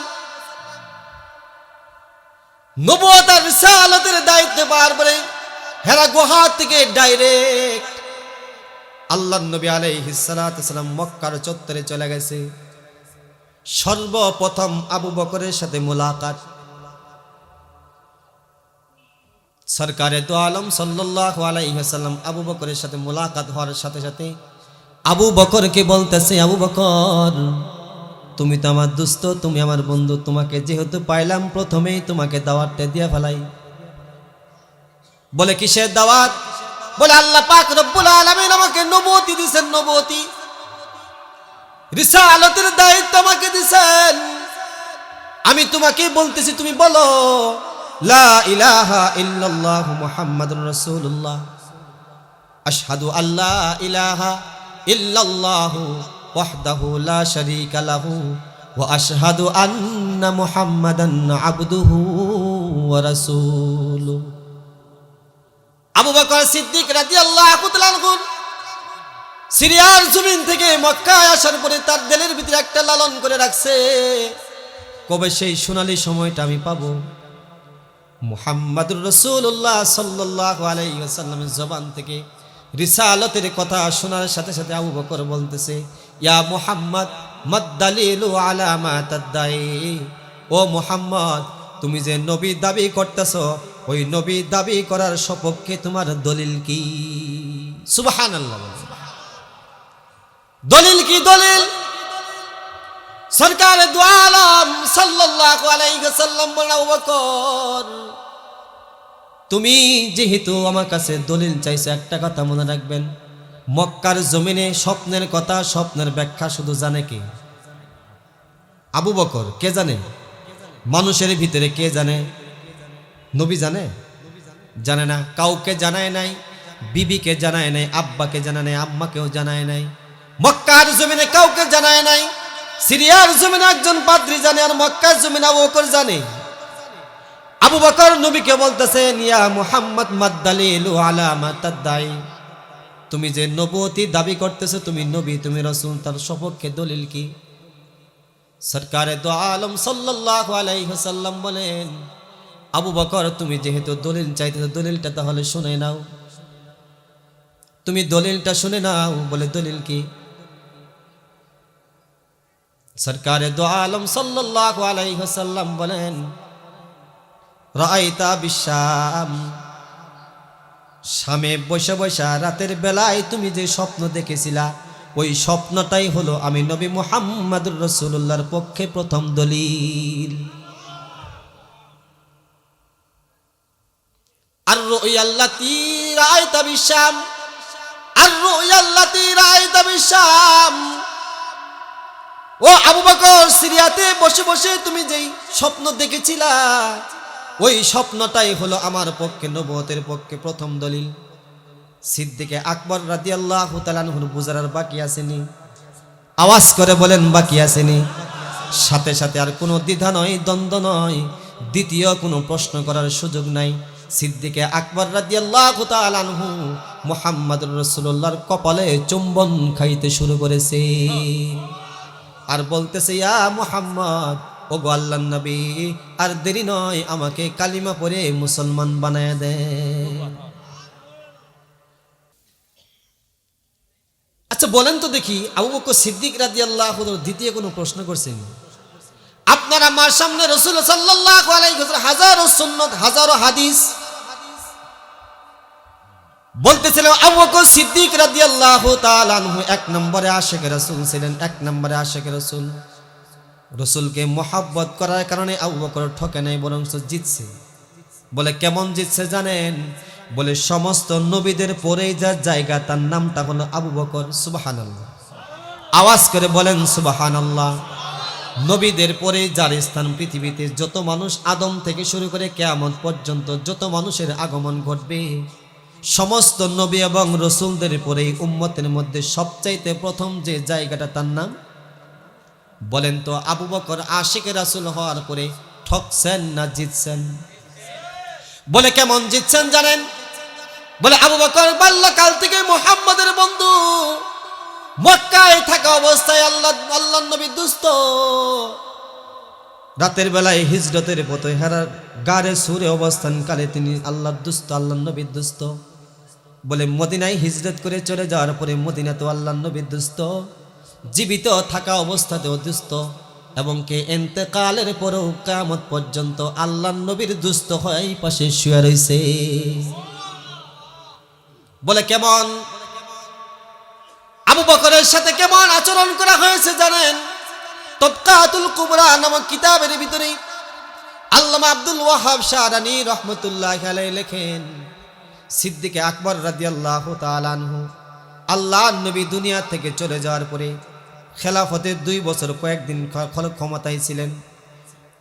নবুয়ত আর রিসালাতের দায়িত্ব পাওয়ার পরে হেরা গুহা থেকে ডাইরেক্ট আল্লাহর নবী আলাইহিস সালাতু ওয়াস সালাম মক্কার চত্বরে চলে গেছে। সর্বপ্রথম আবু বকরের সাথে মুলাকাত। সরকারে দু আলম সাল্লাল্লাহু আলাইহি ওয়াসাল্লাম আবু বকরের সাথে মুলাকাত হওয়ার সাথে সাথে আবু বকরকে বলতেছে, আবু বকর তুমি তো আমার দোস্ত, তুমি আমার বন্ধু, তোমাকে যেহেতু পাইলাম প্রথমেই তোমাকে দাওয়াতটা দিয়া ফেলাই। বলে কিসের দাওয়াত? বলে আল্লাহ পাক রব্বুল আলামিন আমাকে নবুয়তি দিয়েছেন, নবুয়তি রিসালাতের দায়িত্ব আমাকে দিয়েছেন। আমি তোমাকে বলতেছি, তুমি বলো লা ইলাহা ইল্লাল্লাহু মুহাম্মাদুর রাসূলুল্লাহ, আশহাদু আল্লা ইলাহা ইল্লাল্লাহু ওয়াহদাহু লা শারীকা লাহু ওয়া আশহাদু আন্না মুহাম্মাদান আবদুহু ওয়া রাসূলুহু। আবু বকর সিদ্দিক রাদিয়াল্লাহু তাআলা আনহু সিরিয়ার জমিন থেকে মক্কায় আসার পরে তার দিলের ভিতরে একটা লালন করে রাখছে, কবে সেই সোনালী সময়টা আমি পাবো। মুহাম্মাদুর রাসূলুল্লাহ সাল্লাল্লাহু আলাইহি ওয়াসাল্লামের জবান থেকে রিসালাতের কথা শোনার সাথে সাথে আবু বকর বলতেছে, ইয়া মুহাম্মদ মাদ্দালিলু আলা মা তাদাই, ও মুহাম্মদ তুমি যে নবী দাবি করতেছো, ওই নবী দাবি করার সপক্ষে তোমার দলিল কি? সুবহানাল্লাহ। দলিল কি? দলিল সরকার দু আলম সাল্লাল্লাহু আলাইহি ওয়াসাল্লাম বলেন, আবু বকর তুমি যেহেতু আমার কাছে দলিল চাইছো, একটা কথা মনে রাখবেন, মক্কার জমিনে স্বপ্নের কথা, স্বপ্নের ব্যাখ্যা শুধু জানে কে? আবু বকর। কে জানে? মানুষের ভিতরে কে জানে? নবী জানে? জানে না। কাউকে জানায় নাই, বিবিকে জানায় নাই, আব্বাকে জানায় নাই, আম্মাকেও জানায় নাই, মক্কার জমিনে কাউকে জানায় নাই। সিরিয়ার জমিনে একজন পাদ্রী জানে, আর মক্কার জমিনে আবু বকর জানে। আবু বকর নবীকে বলতেছেন, ইয়া মুহাম্মদ মাদ্দালিলু আলা মা তাদদাই, তুমি যে নবুয়তি দাবি করতেছো, তুমি নবী, তুমি রাসূল, তার সপক্ষে দলিল কি? সরকারে দু আলম সাল্লাল্লাহু আলাইহি ওয়াসাল্লাম বলেন, আবু বকর তুমি যেহেতু দলিল চাইতেছো, দলিলটা তাহলে শুনে নাও, তুমি দলিলটা শুনে নাও। বলে দলিল কি? সরকারে দু আলম সাল্লাল্লাহু আলাইহি ওয়াসাল্লাম বলেন, রাআইতা বিশাম, শামে বসে বসে রাতের বেলায় তুমি যে স্বপ্ন দেখেছিলা, ওই স্বপ্নটাই হলো আমি নবী মুহাম্মদুর রাসূলুল্লাহর পক্ষে প্রথম দলিল। আর রুয়াল্লাতি রাআইতা বিশাম, আর রুয়াল্লাতি রাআইতা বিশাম, ও আবু বকর সিরিয়াতে বসে বসে তুমি যেই স্বপ্ন দেখেছিলা, ওই স্বপ্নটাই হলো আমার পক্ষে, নবুয়তের পক্ষে প্রথম দলিল। সিদ্দিকে আকবর রাদিয়াল্লাহু তাআলা আনহুর বুঝার আর বাকি আসেনি? আওয়াজ করে বলেন, বাকি আসেনি? সাথে সাথে আর কোনো দ্বিধা নয়, দ্বন্দ্ব নয়, দ্বিতীয় কোনো প্রশ্ন করার সুযোগ নাই। সিদ্দিকে আকবর রাদিয়াল্লাহু তাআলা আনহু মুহাম্মদুর রাসূলুল্লাহর কপালে চুম্বন খাইতে শুরু করেছে, আর বলতেছে, ইয়া মুহাম্মদ, ও গো আল্লাহর নবী, আর দেরি নয়, আমাকে কালিমা পড়ে মুসলমান বানায় দে। আচ্ছা বলেন তো দেখি, আবু বকর সিদ্দিক রাদিয়াল্লাহু আনহু দ্বিতীয় কোনো প্রশ্ন করছেন? আপনার আমার সামনে রাসূল সাল্লাল্লাহু আলাইহি ওয়াসাল্লাম হাজারো সুন্নাত, হাজারো হাদিস বলতেছিলেন। আবু বকর সিদ্দিক রাদিয়াল্লাহু তাআলা আনহু এক নম্বরে আশিকে রাসূল ছিলেন, এক নম্বরে আশিকে রাসূল। রাসূলকে মহব্বত করার কারণে আবু বকর ঠকে নাই, বরং জিতছে। বলে কেমন জিতছে জানেন? বলে সমস্ত নবীদের পরেই যার জায়গা, তার নামটা হলো আবু বকর। সুবহানাল্লাহ। আওয়াজ করে বলেন সুবহানাল্লাহ। নবীদের পরে যার স্থান পৃথিবীতে, যত মানুষ আদম থেকে শুরু করে কিয়ামত পর্যন্ত যত মানুষের আগমন ঘটবে, সমস্ত নবী এবং রসুলদের পরেই উম্মতের মধ্যে সবচাইতে প্রথম যে জায়গাটা, তার নাম বলেন তো। আবু বকর আশিকে রাসূল হওয়ার পরে ঠকছেন না জিতছেন? বলে কেমন জিতছেন জানেন? বলে আবু বকর বাল্যকাল থেকে মুহাম্মদের বন্ধু, মক্কায় থাকা অবস্থায় আল্লাহর নবী দুস্থ, রাতের বেলায় হিজরতের পথে হেরার গারে সুরে অবস্থানকালে তিনি আল্লাহর দুস্থ, আল্লাহর নবীর দুস্থ। বলে মদিনায় হিজরত করে চলে যাওয়ার পরে মদিনা তো আল্লাহর নবীর দুস্থ, জীবিত থাকা অবস্থাতেও দুস্থ, এবং কে ইন্তেকালের পরেও কিয়ামত পর্যন্ত আল্লাহর নবীর দুস্থ হয়ে পাশে শুয়ে রয়েছে। বলে কেমন আবু বকরের সাথে কেমন আচরণ করা হয়েছে জানেন? তবকাতুল কুবরা নামক কিতাবের ভিতরে আল্লামা আব্দুল ওয়াহাব শাহরানী রহমতুল্লাহি আলাইহি লেখেন, সিদ্দিকে আকবর রাদিয়াল্লাহু তাআলা আনহু আল্লাহর নবী দুনিয়া থেকে চলে যাওয়ার পরে খেলাফতের 2 বছর কয়েকদিন ক্ষমতায় ছিলেন।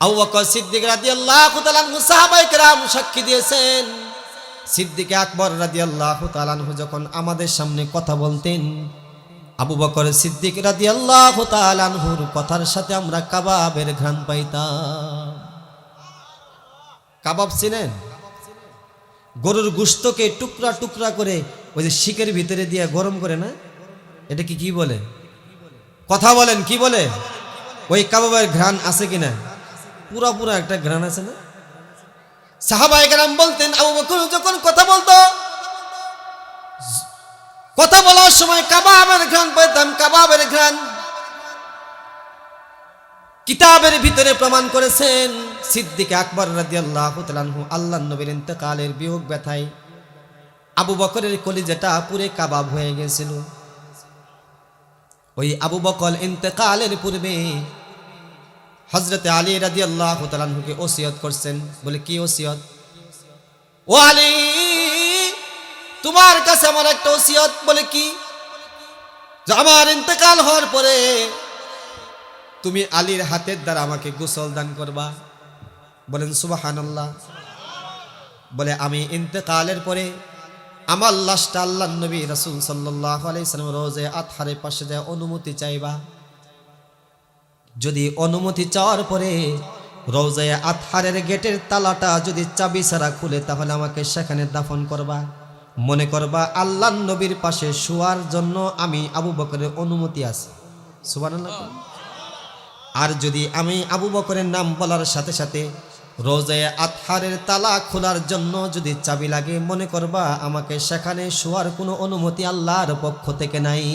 আবু বকর সিদ্দিক রাদিয়াল্লাহু তাআলা আনহু সাহাবায়ে কেরাম সাক্ষী দিয়েছেন, সিদ্দিকে আকবর রাদিয়াল্লাহু তাআলা আনহু যখন আমাদের সামনে কথা বলতেন, আবু বকর সিদ্দিক রাদিয়াল্লাহু তাআলা আনহুর কথার সাথে আমরা কাবাবের ঘ্রাণ পাইতাম। কাবাব চিনেন? গরুর গোশতকে টুকরা টুকরা করে ওই যে শিকের ভিতরে দিয়ে গরম করে না, এটা কি বলে? কথা বলেন, কি বলে? ওই কাবাবের ঘ্রাণ আছে কিনা? পুরা পুরা একটা ঘ্রাণ আছে না? সাহাবায়ে কেরাম বলতেন, আবু বকর যখন কথা বলতো, কথা বলার সময় কাবাবের ঘ্রাণ পেতাম, কাবাবের ঘ্রাণ। কিতাবের ভিতরে প্রমাণ করেছেন সিদ্দিক আকবর রাদিয়াল্লাহু তাআলা আনহু আল্লাহর নবীর ইন্তেকালের বিয়োগ ব্যথায় আবু বকরের কলিজাটা পুরে কাবাব হয়ে গেছিল। ওই আবু বকর ইন্তেকালের পূর্বে হযরতে আলী রাদিয়াল্লাহু তাআলা আনহুকে ওসিয়ত করছেন। বলে কি ওসিয়ত? ও আলী, তোমার কাছে আমার একটা ওসিয়ত। বলে কি? যে আমার ইন্তেকাল হওয়ার পরে তুমি আলীর হাতের দ্বারা আমাকে গোসল দান করবা। বলেন সুবহানাল্লাহ। বলে আমি ইন্তেকালের পরে আমার লাশটা আল্লাহর নবী রাসূল সাল্লাল্লাহু আলাইহি সাল্লাম রোজে আতহারের পাশে যায় অনুমতি চাইবা। যদি অনুমতি চাওয়ার পরে রোজে আতহারের গেটের তালাটা যদি চাবি ছাড়া খুলে, তাহলে আমাকে সেখানে দাফন করবা। মনে করবা আল্লাহর নবীর পাশে শোয়ার জন্য আমি আবু বকরের অনুমতি আছে। সুবহানাল্লাহ। আর যদি আমি আবু বকরের নাম বলার সাথে সাথে রোজে আতহারের তালা খোলার জন্য যদি চাবি লাগে, মনে করবা আমাকে সেখানে শোয়ার কোনো অনুমতি আল্লাহর পক্ষ থেকে নাই।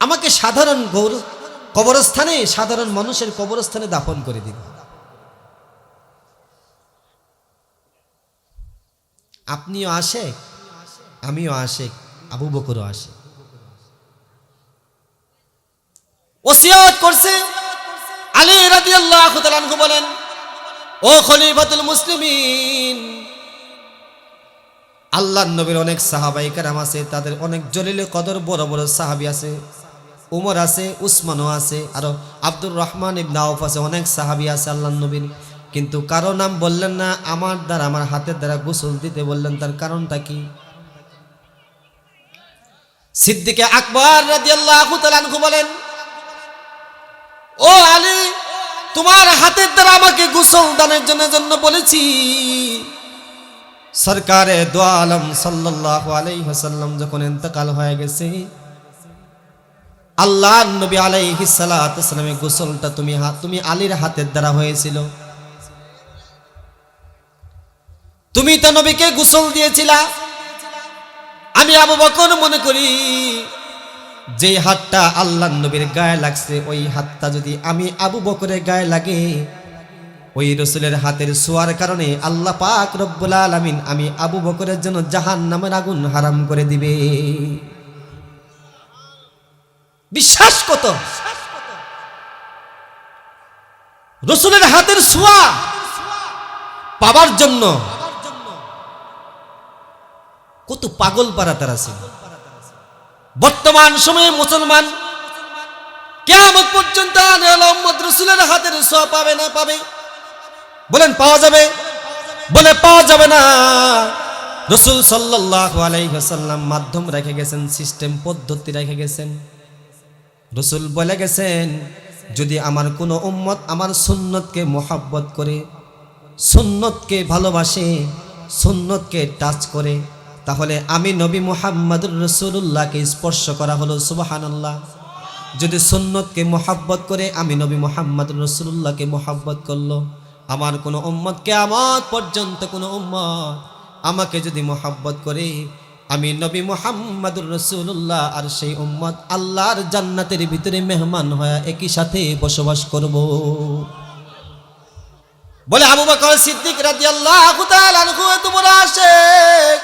আমাকে সাধারণ কবরস্থানে, সাধারণ মানুষের কবরস্থানে দাফন করে দিন। আপনিও আশেক, আমিও আশেক, আবু বকরও আশেক। ওসিয়ত করছে। আলী রাদিয়াল্লাহু তাআলা আনহু বলেন, ও খলিফাতুল মুসলিমিন, আল্লাহর নবীর অনেক সাহাবায়ে কেরাম আছে, তাদের অনেক জলিলে কদর বড় বড় সাহাবী আছে। উমর আছে, উসমানও আছে, আরো আব্দুর রহমান ইবনে আউফ আছে, অনেক সাহাবী আছে আল্লাহর নবীর। কিন্তু কারো নাম বললেন না, আমার দ্বারা, আমার হাতের দ্বারা গোসল দিতে বললেন। তার কারণটা কি? সিদ্দিকে আকবর রাদিয়াল্লাহু তাআলা আনহু বলেন, ও আলী, তোমার হাতের দ্বারা আমাকে গোসল দানের জন্য বলেছি। সরকারে দো আলম সাল্লাল্লাহু আলাইহি ওয়াসাল্লাম যখন ইন্তেকাল হয়ে গেছে, আল্লাহর নবী আলাইহিস সালাতু ওয়াস সালামের গোসলটা তুমি আলীর হাতের দ্বারা হয়েছিল। তুমি তো নবীকে গোসল দিয়েছিলা। আমি আবু বকর মনে করি যে হাতটা আল্লাহর নবীর গায়ে লাগছে, ওই হাতটা যদি আমি আবু বকরের গায়ে লাগে, ওই রাসূলের হাতের ছোঁয়ার কারণে আল্লাহ পাক রব্বুল আলামিন আমি আবু বকরের জন্য জাহান্নামের আগুন হারাম করে দিবে। বিশ্বাস কত? রাসূলের হাতের ছোঁয়া পাবার জন্য কত পাগল পারা তারা ছিল। বর্তমান সময়ে মুসলমান কিয়ামত পর্যন্ত মুহাম্মদ রাসূলের হাতের ছোঁয়া পাবে না? পাবে? বলেন পাওয়া যাবে? বলে পাওয়া যাবে না। রাসূল সাল্লাল্লাহু আলাইহি ওয়াসাল্লাম মাধ্যম রেখে গেছেন, সিস্টেম পদ্ধতি রেখে গেছেন। রাসূল বলে গেছেন, যদি আমার কোনো উম্মত আমার সুন্নতকে মোহাব্বত করে, সুন্নতকে ভালোবাসে, সুন্নতকে টাচ করে, তাহলে আমি নবী মুহাম্মদুর রাসূলুল্লাহকে স্পর্শ করা হলো। সুবহানাল্লাহ। যদি সুন্নতকে মোহাব্বত করে, আমি নবী মুহাম্মদুর রাসূলুল্লাহকে মোহাব্বত করলো। আমার কোনো উম্মত কিয়ামত পর্যন্ত কোনো উম্মত আমাকে যদি মোহাব্বত করে, আমি নবী মুহাম্মদুর রাসূলুল্লাহ আর সেই উম্মত আল্লাহর জান্নাতের ভিতরে মেহমান হয়ে একই সাথে বসবাস করব। বলে আবু বকর সিদ্দিক রাদিয়াল্লাহু তাআলা আনহু এত বড় আশিক।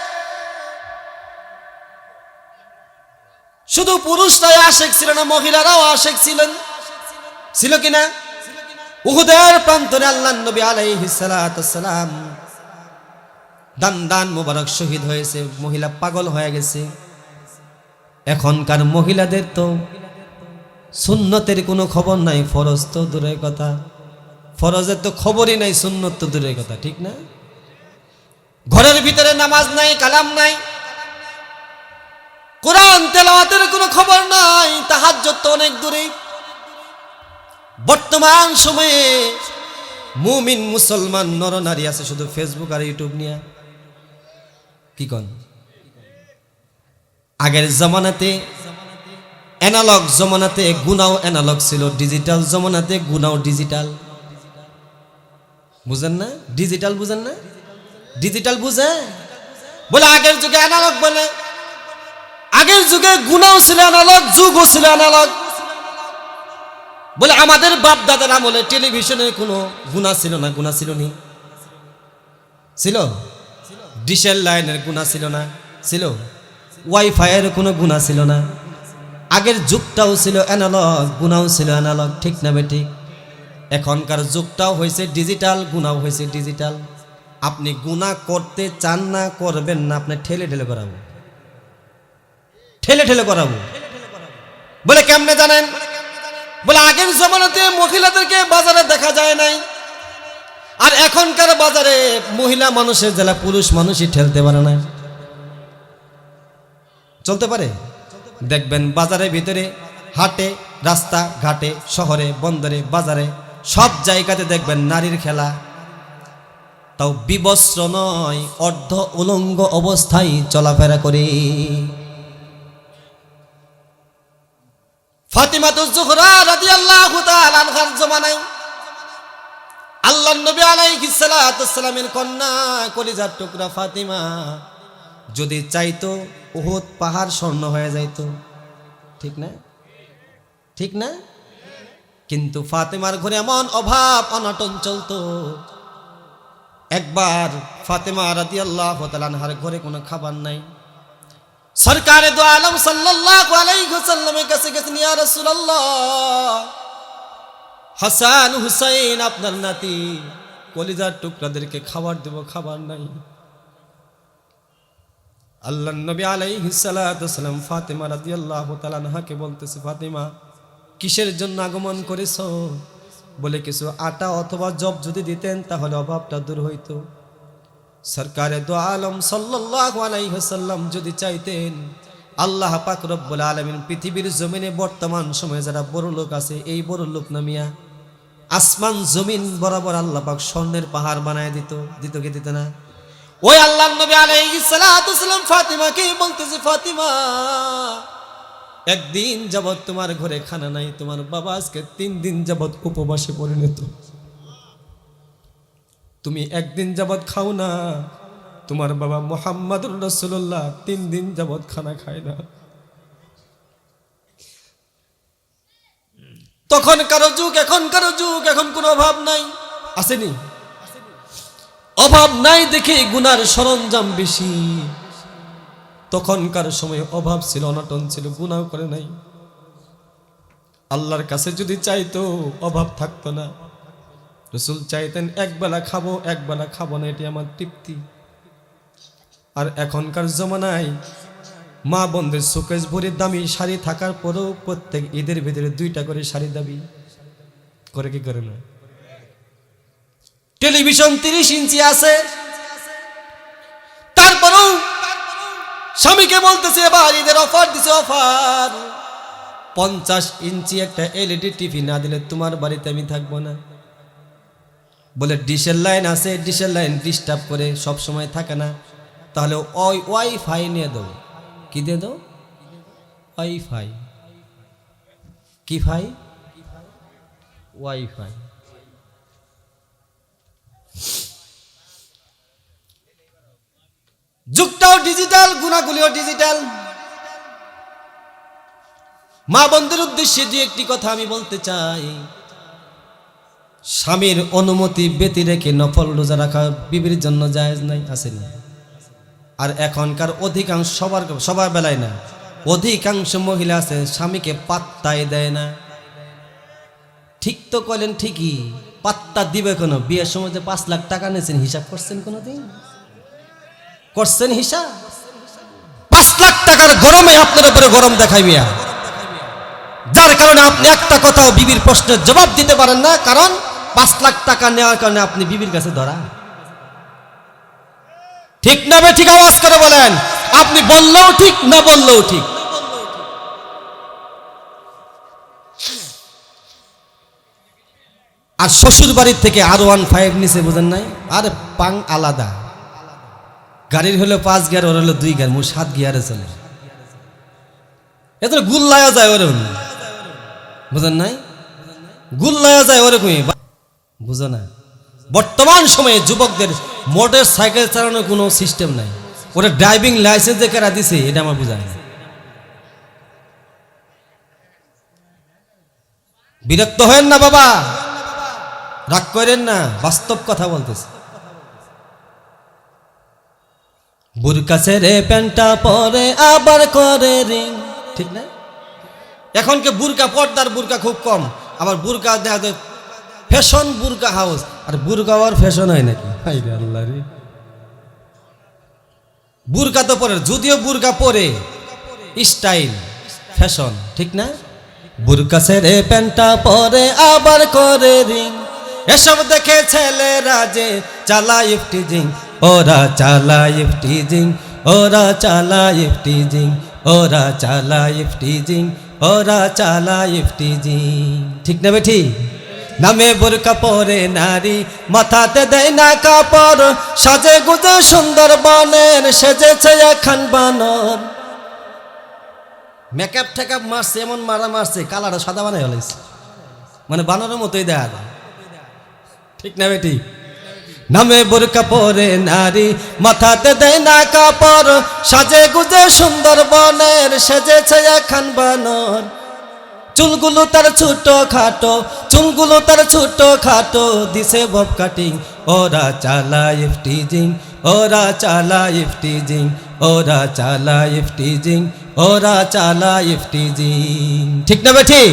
শুধু পুরুষরাই আশিক ছিল না, মহিলারাও আশিক ছিলেন। ছিল কিনা? উহুদের প্রান্তরে আল্লাহর নবী আলাইহিস সালাতু ওয়াস সালাম দান মুবারক শহীদ হয়েছে, মহিলা পাগল হয়ে গেছে। এখনকার মহিলাদের তো সুন্নতের কোনো খবর নাই, ফরজ তো দূরের কথা, ফরজের তো খবরই নাই, সুন্নত তো দূরের কথা, ঠিক না? ঘরের ভিতরে নামাজ নাই, কালাম নাই, কোরআন তেলাওয়াতের কোনো খবর নাই, তাহাজ্জুদ তো অনেক দূরে। বর্তমান সময়ে মুমিন মুসলমান নরনারী আছে শুধু ফেসবুক আর ইউটিউব নিয়ে। কি কন? আগের জমানাতে অ্যানালগ জমানাতে গুনাও অ্যানালগ ছিল, ডিজিটাল জমানাতে গুনাও ডিজিটাল। বুঝেন না? ডিজিটাল বুঝেন না? ডিজিটাল বুঝে? বলে আগের যুগে অ্যানালগ, বলে আগের যুগে গুনাও ছিল অ্যানালগ, যুগও ছিল অ্যানালগ। বলে আমাদের বাপ দাদার আমলে টেলিভিশনে কোনো গুনাহ ছিল না, গুনাহ ছিল নি? ছিল? ডিশের লাইনের গুণা ছিল না, ছিল ওয়াইফাইয়ের কোনো গুণা ছিল না। আগের যুগটাও ছিল অ্যানালগ, গুণাও ছিল অ্যানালগ, ঠিক না বেঠিক? এখনকার যুগটাও হয়েছে ডিজিটাল, গুণাও হয়েছে ডিজিটাল। আপনি গুণা করতে চান না, করবেন না, আপনি ঠেলে ঠেলে করাবো, ঠেলে ঠেলে করাবো। বলে কেমনে জানেন? বলে আগের জমানাতে মহিলাদেরকে বাজারে দেখা যায় নাই, আর এখনকার বাজারে মহিলা মানুষের জেলা পুরুষ মানুষই ঠেলতে পারে না। চলতে পারে? দেখবেন বাজারের ভিতরে, হাটে, রাস্তা ঘাটে, শহরে, বন্দরে, বাজারে, সব জায়গাতে দেখবেন নারীর খেলা। তাও বিবস্ত্র নয়, অর্ধ উলঙ্গ অবস্থায় চলাফেরা করে। ফাতিমাতুজ জোহরা রাদিয়াল্লাহু তাআলা আনহার জমানায় আল্লাহর নবী আলাইহিস সালাতু ওয়াস সালামের কন্যা কলিজার টুকরা ফাতিমা যদি চাইতো উহুদ পাহাড় স্বর্ণ হয়ে যাইতো, ঠিক না? ঠিক না? কিন্তু ফাতেমার ঘরে এমন অভাব অনটন চলতো, একবার ফাতেমা রাদিয়াল্লাহু তাআলা আনহার ঘরে কোনো খাবার নাই। সরকারে দো আলম সাল্লাল্লাহু আলাইহি ওয়াসাল্লামের কাছে গেছেন, ইয়া রাসূলুল্লাহ, হাসান হুসাইন আপনার নাতি কলিজার টুকরাদেরকে খাবার দেব, খাবার নাই। আল্লাহর নবী আলাইহিস সালাতু ওয়াস সালাম ফাতেমা রাদিয়াল্লাহু তাআলা আনহাকে বলতেছে, ফাতেমা কিসের জন্য আগমন করেছো? বলে কিছু আটা অথবা জব যদি দিতেন তাহলে অভাবটা দূর হইতো। সরকারে দো আলম সাল্লাল্লাহু আলাইহি ওয়াসাল্লাম যদি চাইতেন, আল্লাহ পাক রব্বুল আলামিন পৃথিবীর জমিনে বর্তমান সময়ে যারা বড় লোক আছে, এই বড় লোক নামিয়া আসমান জমিন বরাবর আল্লাহ পাক স্বর্ণের পাহাড় বানায় দিত। দিত কি দিত না? ওই আল্লাহর নবী আলাইহিস সালাতু ওয়াস সালাম ফাতিমাকে বলতেছে, ফাতিমা একদিন যাবত তোমার ঘরে খানা নাই, তোমার বাবা আজকে 3 দিন যাবত উপবাসে পরিণত। তুমি একদিন যাবত খাও না, তোমার বাবা মুহাম্মাদুর রাসূলুল্লাহ 3 দিন যাবত খানা খায় না। তখন কারো যুগ, এখন কারো যুগ, এখন কোনো অভাব নাই, আসেনি? অভাব নাই দেখে গুনার সরঞ্জাম বেশি। তখনকার সময় অভাব ছিল, অনটন ছিল, গুনাহ করে নাই। আল্লাহর কাছে যদি চাইতো অভাব থাকতো না। রাসূল চাইতেন একবেলা খাবো, একবেলা খাবো না, এটি আমার তৃপ্তি। আর এখনকার জমানায় মা বোনদের শোকেস ভরে দামি শাড়ি থাকার পরেও প্রত্যেক ঈদের ভিতরে 2টা করে শাড়ি দাবি করে, কি করে না? টেলিভিশন 30 ইঞ্চি আছে, তারপরেও স্বামীকে বলতেছে এবার ঈদের অফার দিছে, অফার 50 ইঞ্চি একটা এলইডি টিভি না দিলে তোমার বাড়িতে আমি থাকবো না। বলে ডিশের লাইন আছে, ডিশের লাইন ডিস্টার্ব করে সব সময় থাকে না, তাহলে ওই ওয়াইফাই নিয়ে দাও। কি দিয়ে দাও? ওয়াইফাই। কি ফাই? ওয়াইফাই। যুগটাও ডিজিটাল, গুণাগুলিও ডিজিটাল। মা বন্ধুর উদ্দেশ্যে যে একটি কথা আমি বলতে চাই, স্বামীর অনুমতি ব্যতি রেখে নফল রোজা রাখা বিবির জন্য জায়েজ নাই, আসেনি? আর এখনকার অধিকাংশ, সবার বেলায় না, অধিকাংশ মহিলা আছে স্বামীকে পাত্তাই দেয় না। ঠিক তো কইলেন, ঠিকই, পাত্তা দিবে কেন? বিয়ের সময় যে 5 লাখ টাকা নিয়েছেন, হিসাব করছেন কোনোদিন? করছেন হিসাব? 5 লাখ টাকার গরমে আপনার উপরে গরম দেখাই মিয়া, যার কারণে আপনি একটা কথাও বিবির প্রশ্নের জবাব দিতে পারেন না, কারণ 5 লাখ টাকা নেওয়ার কারণে আপনি বিবির কাছে ধরা। ঠিক না বে? ঠিক আওয়াজ করে বলেন। আপনি বললেও ঠিক, না বললেও ঠিক। আর শ্বশুর বাড়ির থেকে R15 নিচে, বুঝেন নাই? আরে পাং আলাদা, গাড়ির হলো 5 গিয়ার, ওর হলো 2 গিয়ার, মোট 7 গিয়ারে চলে। এত গুল্লায়া যায় ওরে, বুঝেন নাই? গুল্লায়া যায় ওরকমই, বুঝো না? বর্তমান সময়ে যুবকদের মোটর সাইকেল চালানোর কোনো সিস্টেম নাই, ওরা ড্রাইভিং লাইসেন্স যে কেরা দিছে এটা আমার বোঝায় না। বিরক্ত হয়েন না বাবা, রাগ করেন না, বাস্তব কথা বলতেছে। বুরকা ছেড়ে প্যান্টটা পরে আবার করে রিং, ঠিক না? এখন কে বুরকা, পর্দার বুরকা খুব কম, আবার বুরকা দেখা যায় ফ্যাশন বুরকা হাউস, আর বুরকা আর ফ্যাশন হয় নাকি? হায়রে আল্লাহ রে, বুরকা তো পরে, যদিও বুরকা পরে স্টাইল ফ্যাশন, ঠিক না? বুরকা ছেড়ে প্যান্টটা পরে আবার করে রিং, এসব দেখে ছেলেরা যে চালায় ইফটিজিং, ওরা চালায় ইফটিজিং, ওরা চালায় ইফটিজিং, ওরা চালায় ইফটিজিং, ওরা চালায় ইফটিজিং, ঠিক না বেঠি? নামে বুরকা পরে নারী, মাথাতে দেয় না কাপড়, সাজে গুজে সুন্দর বনের, সেজেছে এখন বানর। মেকআপ ঠেকআপ মারছে, এমন মারা মারছে কালারটা সাদা বানাই হলেছে, মানে বানরের মতোই দেখা যায়, ঠিক না বেটি? নামে বুরকা পরে নারী, মাথাতে দেয় না কাপড়, সাজে গুজে সুন্দর বনের, সেজেছে এখন বানর। চুলগুলো তার ছোট খাটো, চুলগুলো তার ছোট খাটো, দিছে বব কাটিং, ওরা চালায় ইফটিজিং, ওরা চালায় ইফটিজিং, ওরা চালায় ইফটিজিং, ওরা চালায় ইফটিজিং, ঠিক না বেঠি?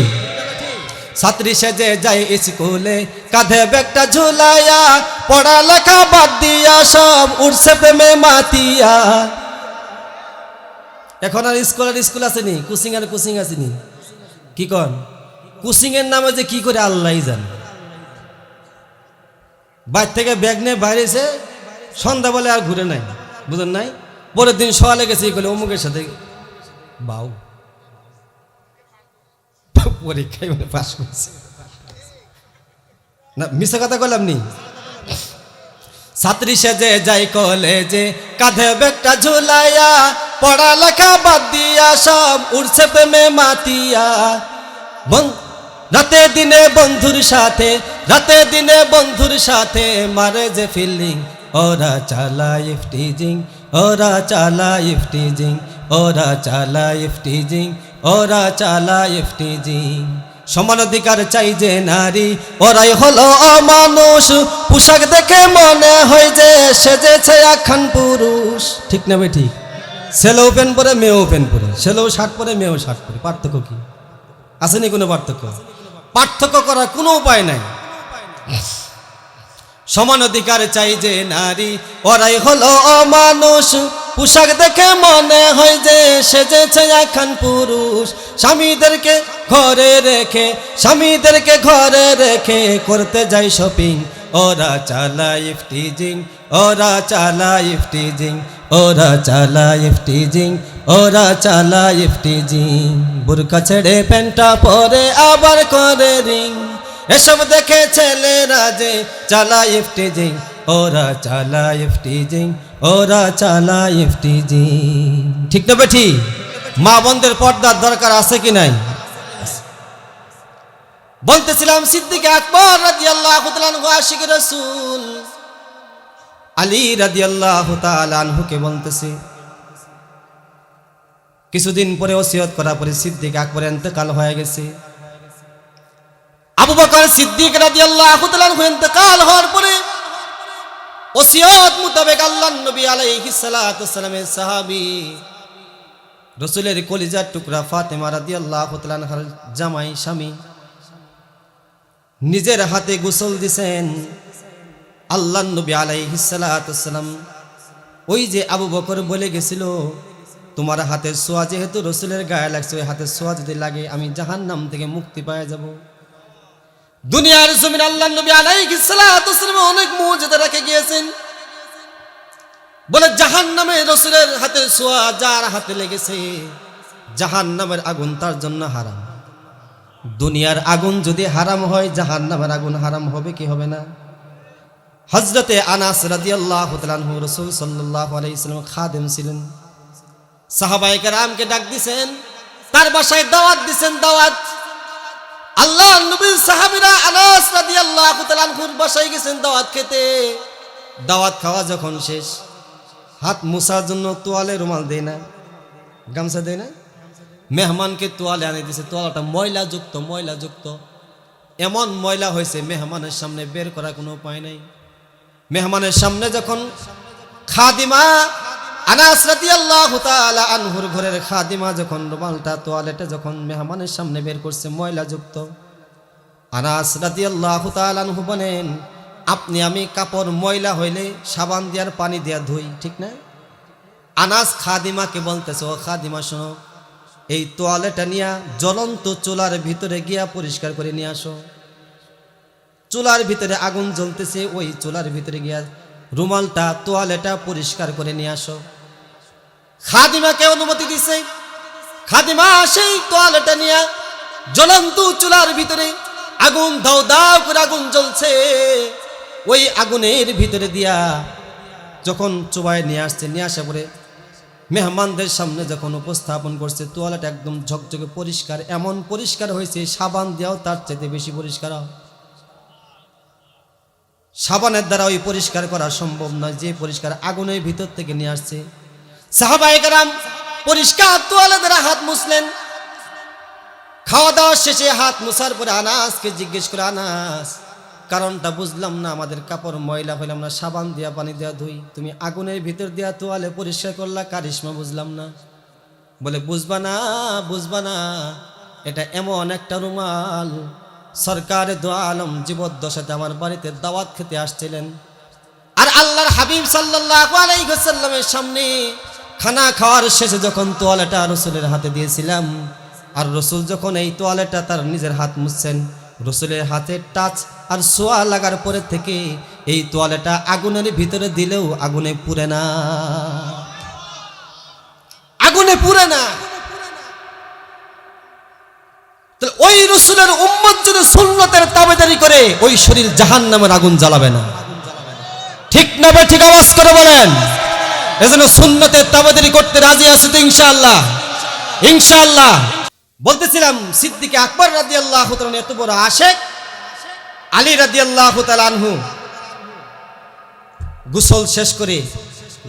ছাত্রী সেজে যায় স্কুলে, কাঁধে ব্যাগটা ঝুলাইয়া, পড়ালেখা বাদ দিয়া সব উঠছে প্রেমে মাতিয়া। এখন আর স্কুল আসেনি, কোচিং আর কোচিং আসেনি, কি কন? কোচিং এর নামে যে কি করে আল্লাহ জানে। বাইর থেকে ব্যাগ নিয়ে বাইরেছে, সন্ধ্যা বলে আর ঘুরে নাই, বুঝেন নাই? পরের দিন সকালে গেছে বলে অমুকের সাথে বাউ, পরীক্ষায় মানে পাস করছে না, মিশা কথা কইলাম নি? ছাত্রী সেজে যাই কলেজে, কাঁধে ব্যাগটা ঝুলাইয়া, পড়ালেখা বাদ দিয়া সব উঠছে প্রেমে মাতিয়া। রাতে দিনে বন্ধুর সাথে, রাতে দিনে বন্ধুর সাথে মারে যে ফিল্ডিং, ওরা চালায় ইফটিজিং, ওরা চালায় ইফটিজিং, ওরা চালায় ইফটিজিং, ওরা চালায় ইফটিজিং। সমান অধিকার চাই যে নারী, ওরাই হলো অমানুষ, পোশাক দেখে মনে হয় যে সেজেছে এখন পুরুষ, ঠিক না বে ঠিক? ছেলেও প্যান্ট পরে, মেয়েও প্যান্ট পরে, ছেলেও শার্ট পরে, মেয়েও শার্ট পরে, পার্থক্য কি আসেনি? কোনো পার্থক্য? পার্থক্য করার কোনো উপায় নাই। সমান অধিকার চাই যে নারী, ওরাই হলো অমানুষ, পোশাক দেখে মনে হয় যে সেজেছে এখন পুরুষ। স্বামীদেরকে ঘরে রেখে, স্বামীদেরকে ঘরে রেখে করতে যাই শপিং, ওরা চালায় ইফটিজিং, ওরা চালায় ইফটিজিং, ওরা চালায় ইফটিজিং, ওরা চালায় ইফটিজিং। বুরকা ছেড়ে প্যান্টটা পরে আবার করে রিং, এসব দেখে ছেলেরা যে চালায় ইফটিজিং, ওরা চালায় ইফটিজিং, ওরা চালায় ইফটিজিং, ঠিক না বেঠি? মা বোনদের পর্দার দরকার আছে কি নাই? বলতেছিলাম সিদ্দিক আকবর রাদিয়াল্লাহু তাআলা আনহু আশিক রাসূল আলী রাদিয়াল্লাহু তাআলা আনহুকে বলতেছি, কিছুদিন পরে ওসিয়ত করার পরে সিদ্দিক আকবরের ইন্তেকাল হয়ে গেছে। আবু বকর সিদ্দিক রাদিয়াল্লাহু তাআলা আনহু ইন্তেকাল হওয়ার পরে ওসিয়ত মোতাবেক আল্লাহর নবী আলাইহিস সালাতু ওয়াস সালামের সাহাবী রাসূলের কলিজার টুকরা ফাতেমা রাদিয়াল্লাহু তাআলা আনহার জামাই স্বামী নিজের হাতে গোসল দিছেন। আল্লাহর নবী আলাইহিস সালাতু ওয়াস সালাম ওই যে আবু বকর বলে গেছিল, তোমার হাতের ছোঁয়া যেহেতু রাসূলের গায়ে লাগছে, ওই হাতের ছোঁয়া যদি লাগে আমি জাহান্নাম থেকে মুক্তি পেয়ে যাব। দুনিয়ার জমিন আল্লাহর নবী আলাইহিস সালাতু ওয়াস সালাম অনেক মুজিজা রেখে গিয়েছেন, বলে জাহান্নামে রাসূলের হাতের ছোঁয়া যার হাতে লেগেছে জাহান্নামের আগুন তার জন্য হারাম। দুনিয়ার আগুন যদি হারাম হয়, জাহান্নামের আগুন হারাম হবে কি হবে না? হযরতে আনাস রাদিয়াল্লাহু তাআলা আনহু রাসূল সাল্লাল্লাহু আলাইহি ওয়াসাল্লাম খাদেম ছিলেন, সাহাবায়ে কেরামকে ডাক দিবেন, তার বাসায় দাওয়াত দিবেন। দাওয়াত আল্লাহর নবীর সাহাবীরা আনাস রাদিয়াল্লাহু তাআলা আনহুর বাসায় গেছেন দাওয়াত খেতে। দাওয়াত খাওয়া যখন শেষ, হাত মুছার জন্য তোয়ালে রুমাল দেয় না, গামছা দেয় না, মেহমানকে তোয়ালে আনে দিয়েছে। তোয়ালাটা ময়লাযুক্ত, ময়লাযুক্ত, এমন ময়লা হয়েছে মেহমানের সামনে বের করার কোনো উপায় নাই। মেহমানের সামনে যখন খাদিমা আনাস রাদিয়াল্লাহু তাআলা আনহুর ঘরের খাদিমা যখন রুমালটা তোয়ালেটে যখন মেহমানের সামনে বের করছে ময়লাযুক্ত, আনাস রাদিয়াল্লাহু তাআলা আনহু বলেন, আপনি আমি কাপড় ময়লা হইলে সাবান দিয়ার পানি দিয়া ধুই, ঠিক না? আনাস খাদিমাকে বলতেছে, ও খাদিমা শোনো, এই তোয়ালেটা নিয়া জ্বলন্ত চুলার ভিতরে গিয়া পরিষ্কার করে নিয়ে আসো। চুলার ভিতরে আগুন জ্বলতেছে, ওই চুলার ভিতরে গিয়া রুমালটা তোয়ালেটা পরিষ্কার করে নিয়ে আসো। খাদিমাকে অনুমতি দিছে। খাদিমা সেই তোয়ালেটা নিয়া জ্বলন্ত চুলার ভিতরে আগুন দাও দাও করে আগুন জ্বলছে, ওই আগুনের ভিতরে দিয়া যখন চুবায় নিয়ে আসছে, নিয়ে আসা পরে মেহমানদের সামনে যখন উপস্থাপন করছে, তোয়ালেটা একদম ঝকঝকে পরিষ্কার, এমন পরিষ্কার হয়েছে সাবান দিয়েও তার চাইতে বেশি পরিষ্কার হয়। সাবানের দ্বারা ওই পরিষ্কার করা সম্ভব নয়, যে পরিষ্কার আগুনের ভিতর থেকে নিয়ে আসছে। সাহাবায়ে কেরাম পরিষ্কার তোয়ালে দ্বারা হাত মুছলেন। খাওয়া দাওয়া শেষে হাত মুছার পরে আনাসকে জিজ্ঞেস করে, আনাস, কারণটা বুঝলাম না, আমাদের কাপড় ময়লা হইলে আমরা সাবান দিয়া পানি দিয়া ধুই, তুমি আগুনের ভিতর দিয়া তোয়ালে পরিষ্কার করলা, কারিশমা বুঝলাম না। বলে, বুঝবা না, এটা এমন একটা রুমাল, সরকারে দো আলম জীবদ্দশাতে আমার বাড়িতে দাওয়াত খেতে আসছিলেন, আর আল্লাহর হাবিব সাল্লাল্লাহু আলাইহি ওয়াসাল্লামের সামনে খানা খাওয়ার শেষে যখন তোয়ালেটা রসুলের হাতে দিয়েছিলাম, আর রসুল যখন এই তোয়ালেটা তার নিজের হাত মুছছেন, রসুলের হাতে টাচ আর সোয়া লাগার পরে থেকে এই তোয়ালেটা আগুনের ভিতরে দিলেও আগুনে পুড়ে না, আগুনে পুড়ে না। ওই রসুলের উম্মত যদি সুন্নতের তাবেদারি করে, ওই শরীর জাহান্নামের আগুন জ্বালাবে না, ঠিক না? ঠিক আওয়াজ করে বলেন। এজন্য সুন্নতের তাবেদারি করতে রাজি আছে তো ইনশাআল্লাহ? ইনশাআল্লাহ। বলতেছিলাম, সিদ্দিক আকবর রাদিয়াল্লাহু তাআলা এত বড় আশিক, আলী রাদিয়াল্লাহু তাআলা আনহু গোসল শেষ করে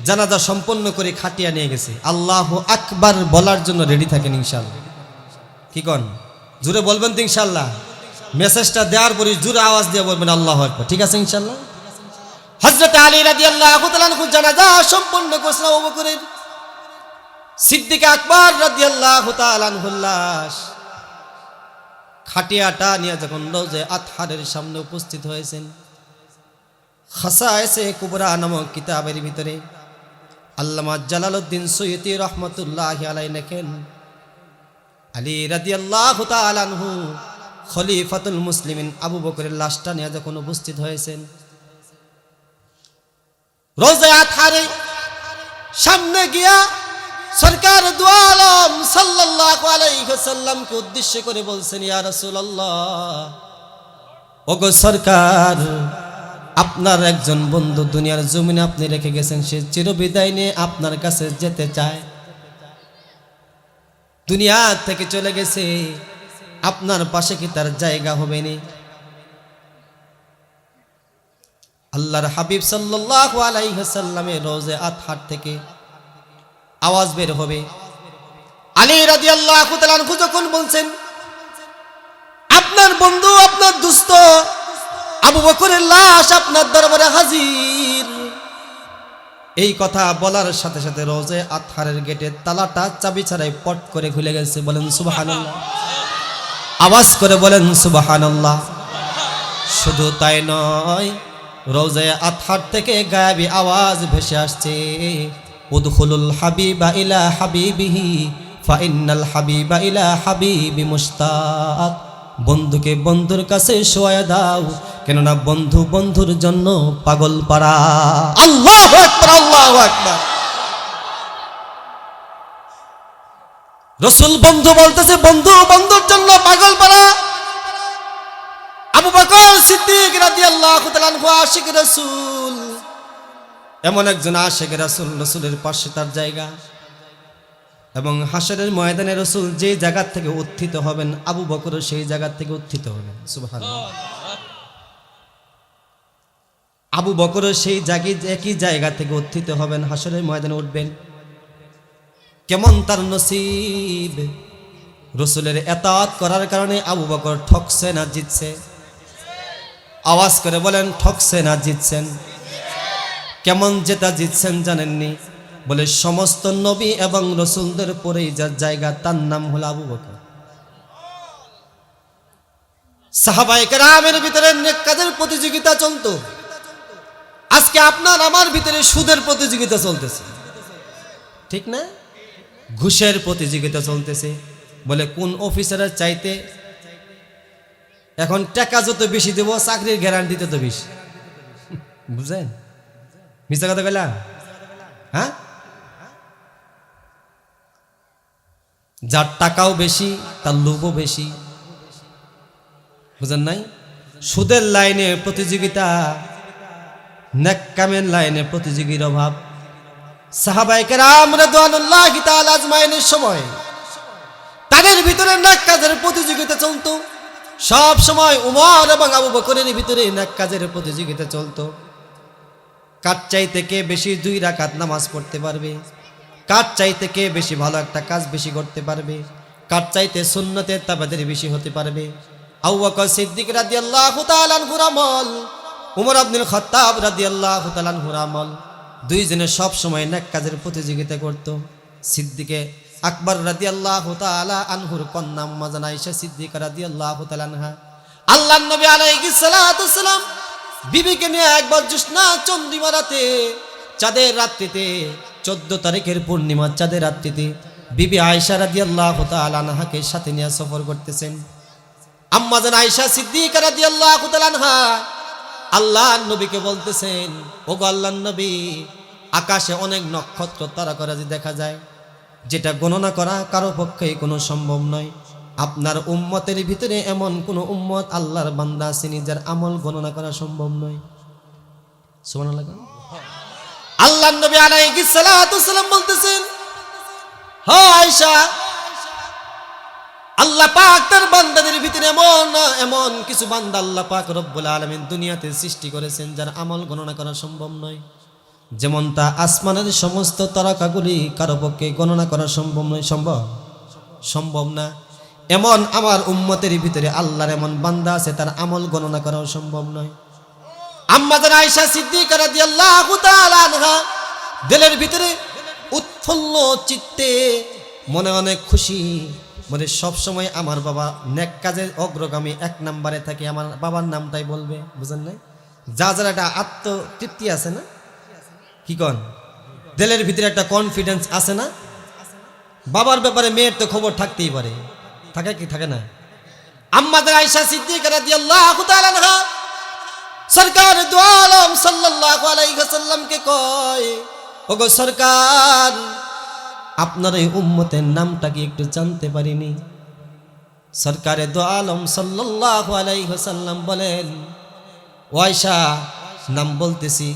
জানাজা সম্পন্ন করে খাটিয়া নিয়ে গেছে, আল্লাহু আকবার বলার জন্য রেডি থাকেন ইনশাআল্লাহ। কি কোন? জোরে বলবেন তো ইনশাআল্লাহ? মেসেজটা দেওয়ার পরে জোরে আওয়াজ দিয়ে বলবেন আল্লাহু আকবার, ঠিক আছে ইনশাআল্লাহ? হযরত আলী রাদিয়াল্লাহু তাআলা আনহু জানাজা সম্পন্ন করছেন, আবু বকরের সিদ্দিক আকবর রাদিয়াল্লাহু তাআলা আনহু লাশ খাটিয়াটা নিয়ে যখন রওজে আতহারের সামনে উপস্থিত হয়েছেন, খাসায়েসে কুবরা নামক কিতাবের ভিতরে আল্লামা জালালউদ্দিন সৈয়দী রহমাতুল্লাহি আলাইহি লেখেন, আলী রাদিয়াল্লাহু তাআলা আনহু খলিফাতুল মুসলিমিন আবু বকরের লাশটা নিয়ে যখন উপস্থিত হয়েছেন, রওজা আতহারে সামনে গিয়া সরকার দু আলম সাল্লাল্লাহু আলাইহি ওয়াসাল্লামকে উদ্দেশ্য করে বলছেন, ইয়া রাসূলুল্লাহ, ওগো সরকার, আপনার একজন বন্ধু দুনিয়ার জমিনে আপনি রেখে গেছেন, সে চিরবিদায় নিয়ে আপনার কাছে যেতে চায়, দুনিয়া থেকে চলে গেছে, আপনার পাশে কি তার জায়গা হবে না? আল্লাহর হাবিব সাল্লাল্লাহু আলাইহি ওয়াসাল্লামের রওজা আতহার থেকে আওয়াজ বের হবে। আলী রাদিয়াল্লাহু তাআলা আনহু যখন বলছেন, আপনার বন্ধু, আপনার দোস্ত আবু বকরের লাশ আপনার দরবারে হাজির, এই কথা বলার সাথে সাথে রওজা আতহারের গেটের তালাটা চাবি ছাড়াই পট করে খুলে গেছে। বলেন সুবহানাল্লাহ, আওয়াজ করে বলেন সুবহানাল্লাহ। শুধু তাই নয়, রওজা আতহার থেকে গায়েবী আওয়াজ ভেসে আসছে, উদখুলুল হাবিবা ইলা হাবিবিহি ফাইন্নাল হাবিবা ইলা হাবিবি মুশতাক, বন্ধুকে বন্ধুর কাছে শোয়া দাও, কেননা বন্ধু বন্ধুর জন্য পাগল পারা। আল্লাহু আকবার, আল্লাহু আকবার। রাসূল বন্ধু বলতেছে, বন্ধু বন্ধুর জন্য পাগল পারা। আবু বকর সিদ্দিক রাদিয়াল্লাহু তাআলা আনহু আশিক রাসূল, এমন একজন আশিক রাসূল, রাসূলের পাশে তার জায়গা, এবং হাসরের ময়দানে রাসূল যে জায়গা থেকে উত্থিত হবেন, আবু বকর সেই জায়গা থেকে উত্থিত হবেন। সুবহানাল্লাহ। আবু বকর সেই একই জায়গা থেকে উত্থিত হবেন, হাসরের ময়দানে উঠবেন। কেমন তার নসিব! রাসূলের ইতাআত করার কারণে আবু বকর ঠকছে না জিতছে? আওয়াজ করে বলেন, ঠকছে না জিতছেন? কেমন জেতা জিতছেন জানেননি? বলে সমস্ত নবী এবং রসুলদের পরেই যার জায়গা তার নাম হলো আবু বকর। সাহাবায়ে কেরামের ভিতরে নেক কাজের প্রতিযোগিতা চলতো, আজকে আপনার আমার ভিতরে সুদের প্রতিযোগিতা চলতেছে, ঠিক না? ঘুষের প্রতিযোগিতা চলতেছে, বলে কোন অফিসারের চাইতে এখন টাকা যত বেশি দেব চাকরির গ্যারান্টি তত বেশি। বুঝলেন? মিথ্যা কথা কইলাম? হ্যাঁ, যার টাকাও বেশি তার লোভও বেশি। বুঝেন নাই? সুদের লাইনে প্রতিযোগিতা, নেক কামের লাইনে প্রতিযোগীর অভাব। সাহাবায়ে কেরাম রাদিয়াল্লাহু তাআলা আজমাইনের সময় তাদের ভিতরে নেক কাজের প্রতিযোগিতা চলতো। সব সময় উমর এবং আবু বকরের ভিতরে নেক কাজের প্রতিযোগিতা চলতো। কার চাইতে কে বেশি 2 রাকাত নামাজ পড়তে পারবে, কার চাইতে কে বেশি ভালো একটা কাজ বেশি করতে পারবে, কার চাইতে সুন্নতের তাবেদারি বেশি হতে পারবে। আবু বকর সিদ্দিক রাদিয়াল্লাহু তাআলা আনহুর আমল, উমর ইবনুল খাত্তাব রাদিয়াল্লাহু তাআলা আনহুর আমল, দুইজনে সব সময় নেক কাজের প্রতিযোগিতা করত। সিদ্দিকে আকবর রাদিয়াল্লাহু তাআলা আনহুর কন্যা আম্মা জান আয়েশা সিদ্দিকা রাদিয়াল্লাহু তাআলা আনহা, আল্লাহর নবী আলাইহিস সালাতু ওয়াসসালাম বিবিকে নিয়ে একবার জ্যোৎস্না চন্দ্রিমা রাতে, চাঁদের রাত্রিতে, 14 তারিখের পূর্ণিমা চাঁদের রাত্রিতে বিবি আয়েশা রাদিয়াল্লাহু তাআলা আনহাকে সাথে নিয়ে সফর করতেছেন। আম্মা জান আয়েশা সিদ্দিকা রাদিয়াল্লাহু তাআলা আনহা আল্লাহর নবীকে বলতেছেন, ওগো আল্লাহর নবী, আকাশে অনেক নক্ষত্র তারকারাজি দেখা যায়, যেটা গণনা করা কারো পক্ষে কোনো সম্ভব নয়। আপনার উম্মতের ভিতরে এমন কোন উম্মত আল্লাহর বান্দা আসেনি যার আমল গণনা করা সম্ভব নয়। সুবহানাল্লাহ। আল্লাহর নবী আলাইহিস সালাতু ওয়াসসালাম বলতেছেন, হে আয়েশা, আল্লাহ পাক তার বান্দাদের ভিতরে এমন কিছু বান্দা আল্লাহ পাক রব্বুল আলামিন দুনিয়াতে সৃষ্টি করেছেন যার আমল গণনা করা সম্ভব নয়। যেমন তা আসমানের সমস্ত তারকাগুলি কারো পক্ষে গণনা করা সম্ভব নয়, সম্ভব না। এমন আমার উম্মতের ভিতরে আল্লাহর এমন বান্দা আছে তার আমল গণনা করাও সম্ভব নয়। আম্মা জান আয়েশা সিদ্দিকা রাদিয়াল্লাহু তাআলা আনহা দিলের ভিতরে উৎফুল্ল চিত্তে, মনে অনেক খুশি, মানে সব সময় আমার বাবা নেক কাজের অগ্রগামী 1 নম্বরে থাকে, আমার বাবার নামটাই বলবে। বুঝেন নাই? যা যার একটা আত্মতৃপ্তি আছে না, কি কন, দিলের ভিতরে একটা কনফিডেন্স আছে না, বাবার ব্যাপারে মেয়ের তো খবর থাকতেই পারে, থাকে কি থাকে না? আম্মা জান আয়েশা সিদ্দিকা রাদিয়াল্লাহু তাআলা আনহা সরকার দু আলম সাল্লাল্লাহু আলাইহি ওয়াসাল্লামকে কয়, ওগো সরকার, আপনার এই উম্মতের নামটা কি একটু জানতে পারিনি? সরকারে দু আলম সাল্লাল্লাহু আলাইহি ওয়াসাল্লাম বলেন, ও আয়েশা, নাম বলতেছি,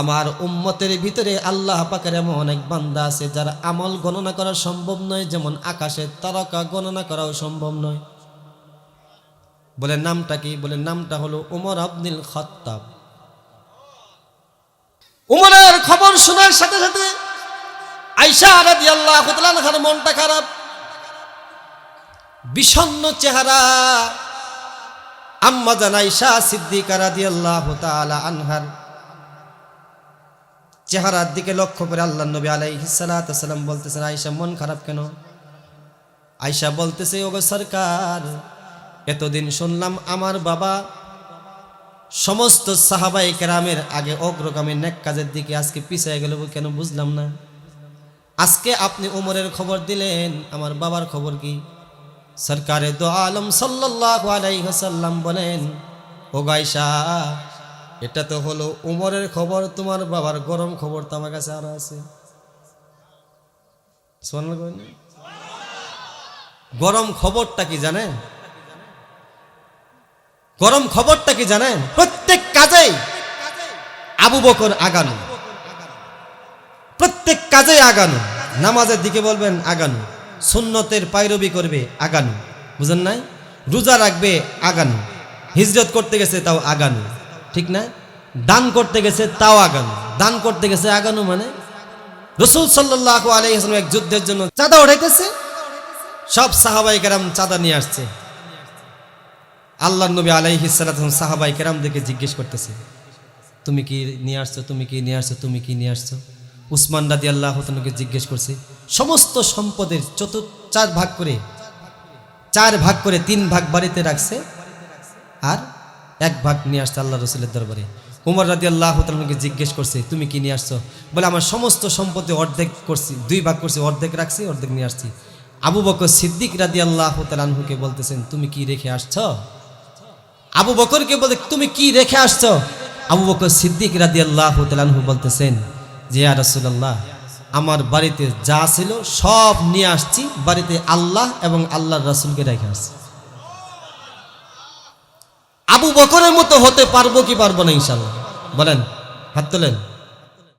আমার উম্মতের ভিতরে আল্লাহ পাকের এমন অনেক বান্দা আছে যার আমল গণনা করা সম্ভব নয়, যেমন আকাশের তারকা গণনা করাও সম্ভব নয়। বলে নামটা কি? বলে নামটা হলো উমর ইবনুল খাত্তাব। উমরের খবর শোনার সাথে সাথে আয়েশা রাদিয়াল্লাহু তাআলা আনহার মনটা খারাপ, বিষণ্ণ চেহারা। আম্মা জান আয়েশা সিদ্দিকা রাদিয়াল্লাহু তাআলা আনহার চেহারার দিকে লক্ষ্য করে আল্লাহর নবী আলাইহিস সালাতু ওয়াসসালাম বলতেছেন, আয়েশা, মন খারাপ কেন? আয়েশা বলতেছে, ওগো সরকার, এতদিন শুনলাম আমার বাবা সমস্ত সাহাবায়ে কেরামের আগে অগ্রগামী নেক কাজের দিকে, আজকে পিছিয়ে গেল কেন বুঝলাম না। আজকে আপনি উমরের খবর দিলেন, আমার বাবার খবর কি? সরকারে দু আলম সাল্লাল্লাহু আলাইহি ওয়াসাল্লাম বলেন, ও আয়েশা, এটা তো হলো উমরের খবর, তোমার বাবার গরম খবর তো আমার কাছে আরো আছে। গরম খবরটা কি জানেন? গরম খবরটা কি জানেন? প্রত্যেক কাজেই আবু বকর আগানো, প্রত্যেক কাজে আগানো। নামাজের দিকে বলবেন আগানো, সুন্নতের পায়রবি করবে আগানো, বুঝেন নাই? রোজা রাখবে আগানো, হিজরত করতে গেছে তাও আগানো, ঠিক না? দান করতে গেছে তাও আগানো, দান করতে গেছে আগানো মানে রাসূল সাল্লাল্লাহু আলাইহি ওয়াসাল্লাম এক যুদ্ধের জন্য চাঁদা উঠাইতেছে, সব সাহাবায়ে কেরাম চাঁদা নিয়ে আসছে। আল্লাহর নবী আলাইহিস সালাতু ওয়াস সালাম সাহাবায়ে কেরামদেরকে জিজ্ঞেস করতেছে, তুমি কি নিয়ে আসছো, তুমি কি নিয়ে আসছো, তুমি কি নিয়ে আসছো? উসমান রাদিয়াল্লাহু তাআলাকে জিজ্ঞেস করছে সমস্ত সম্পদের চার ভাগ করে 3 ভাগ বাড়িতে রাখছে আর 1 ভাগ নিয়ে আসছে আল্লাহ রাসূলের দরবারে। উমর রাদিয়াল্লাহু তাআলাকে জিজ্ঞেস করছে তুমি কি নিয়ে আসছো? বলে আমার সমস্ত সম্পত্তি অর্ধেক করছি, 2 ভাগ করছি, অর্ধেক রাখছি, অর্ধেক নিয়ে আসছি। আবু বকর সিদ্দিক রাদিয়াল্লাহু তাআলা আনহুকে বলতেছেন তুমি কি রেখে আসছো? আবু বকরকে বলে তুমি কি রেখে আসছো? আবু বকর সিদ্দিক রাদিয়াল্লাহু তাআলা আনহু বলতেছেন যে ইয়া রাসূলুল্লাহ আমার বাড়িতে যা ছিল সব নিয়ে আসছি, বাড়িতে আল্লাহ এবং আল্লাহর রাসূলকে রেখে আসছি। আবু বকরের মতো হতে পারবো কি পারবো না ইনশাআল্লাহ? বলেন, হাত তোলেন।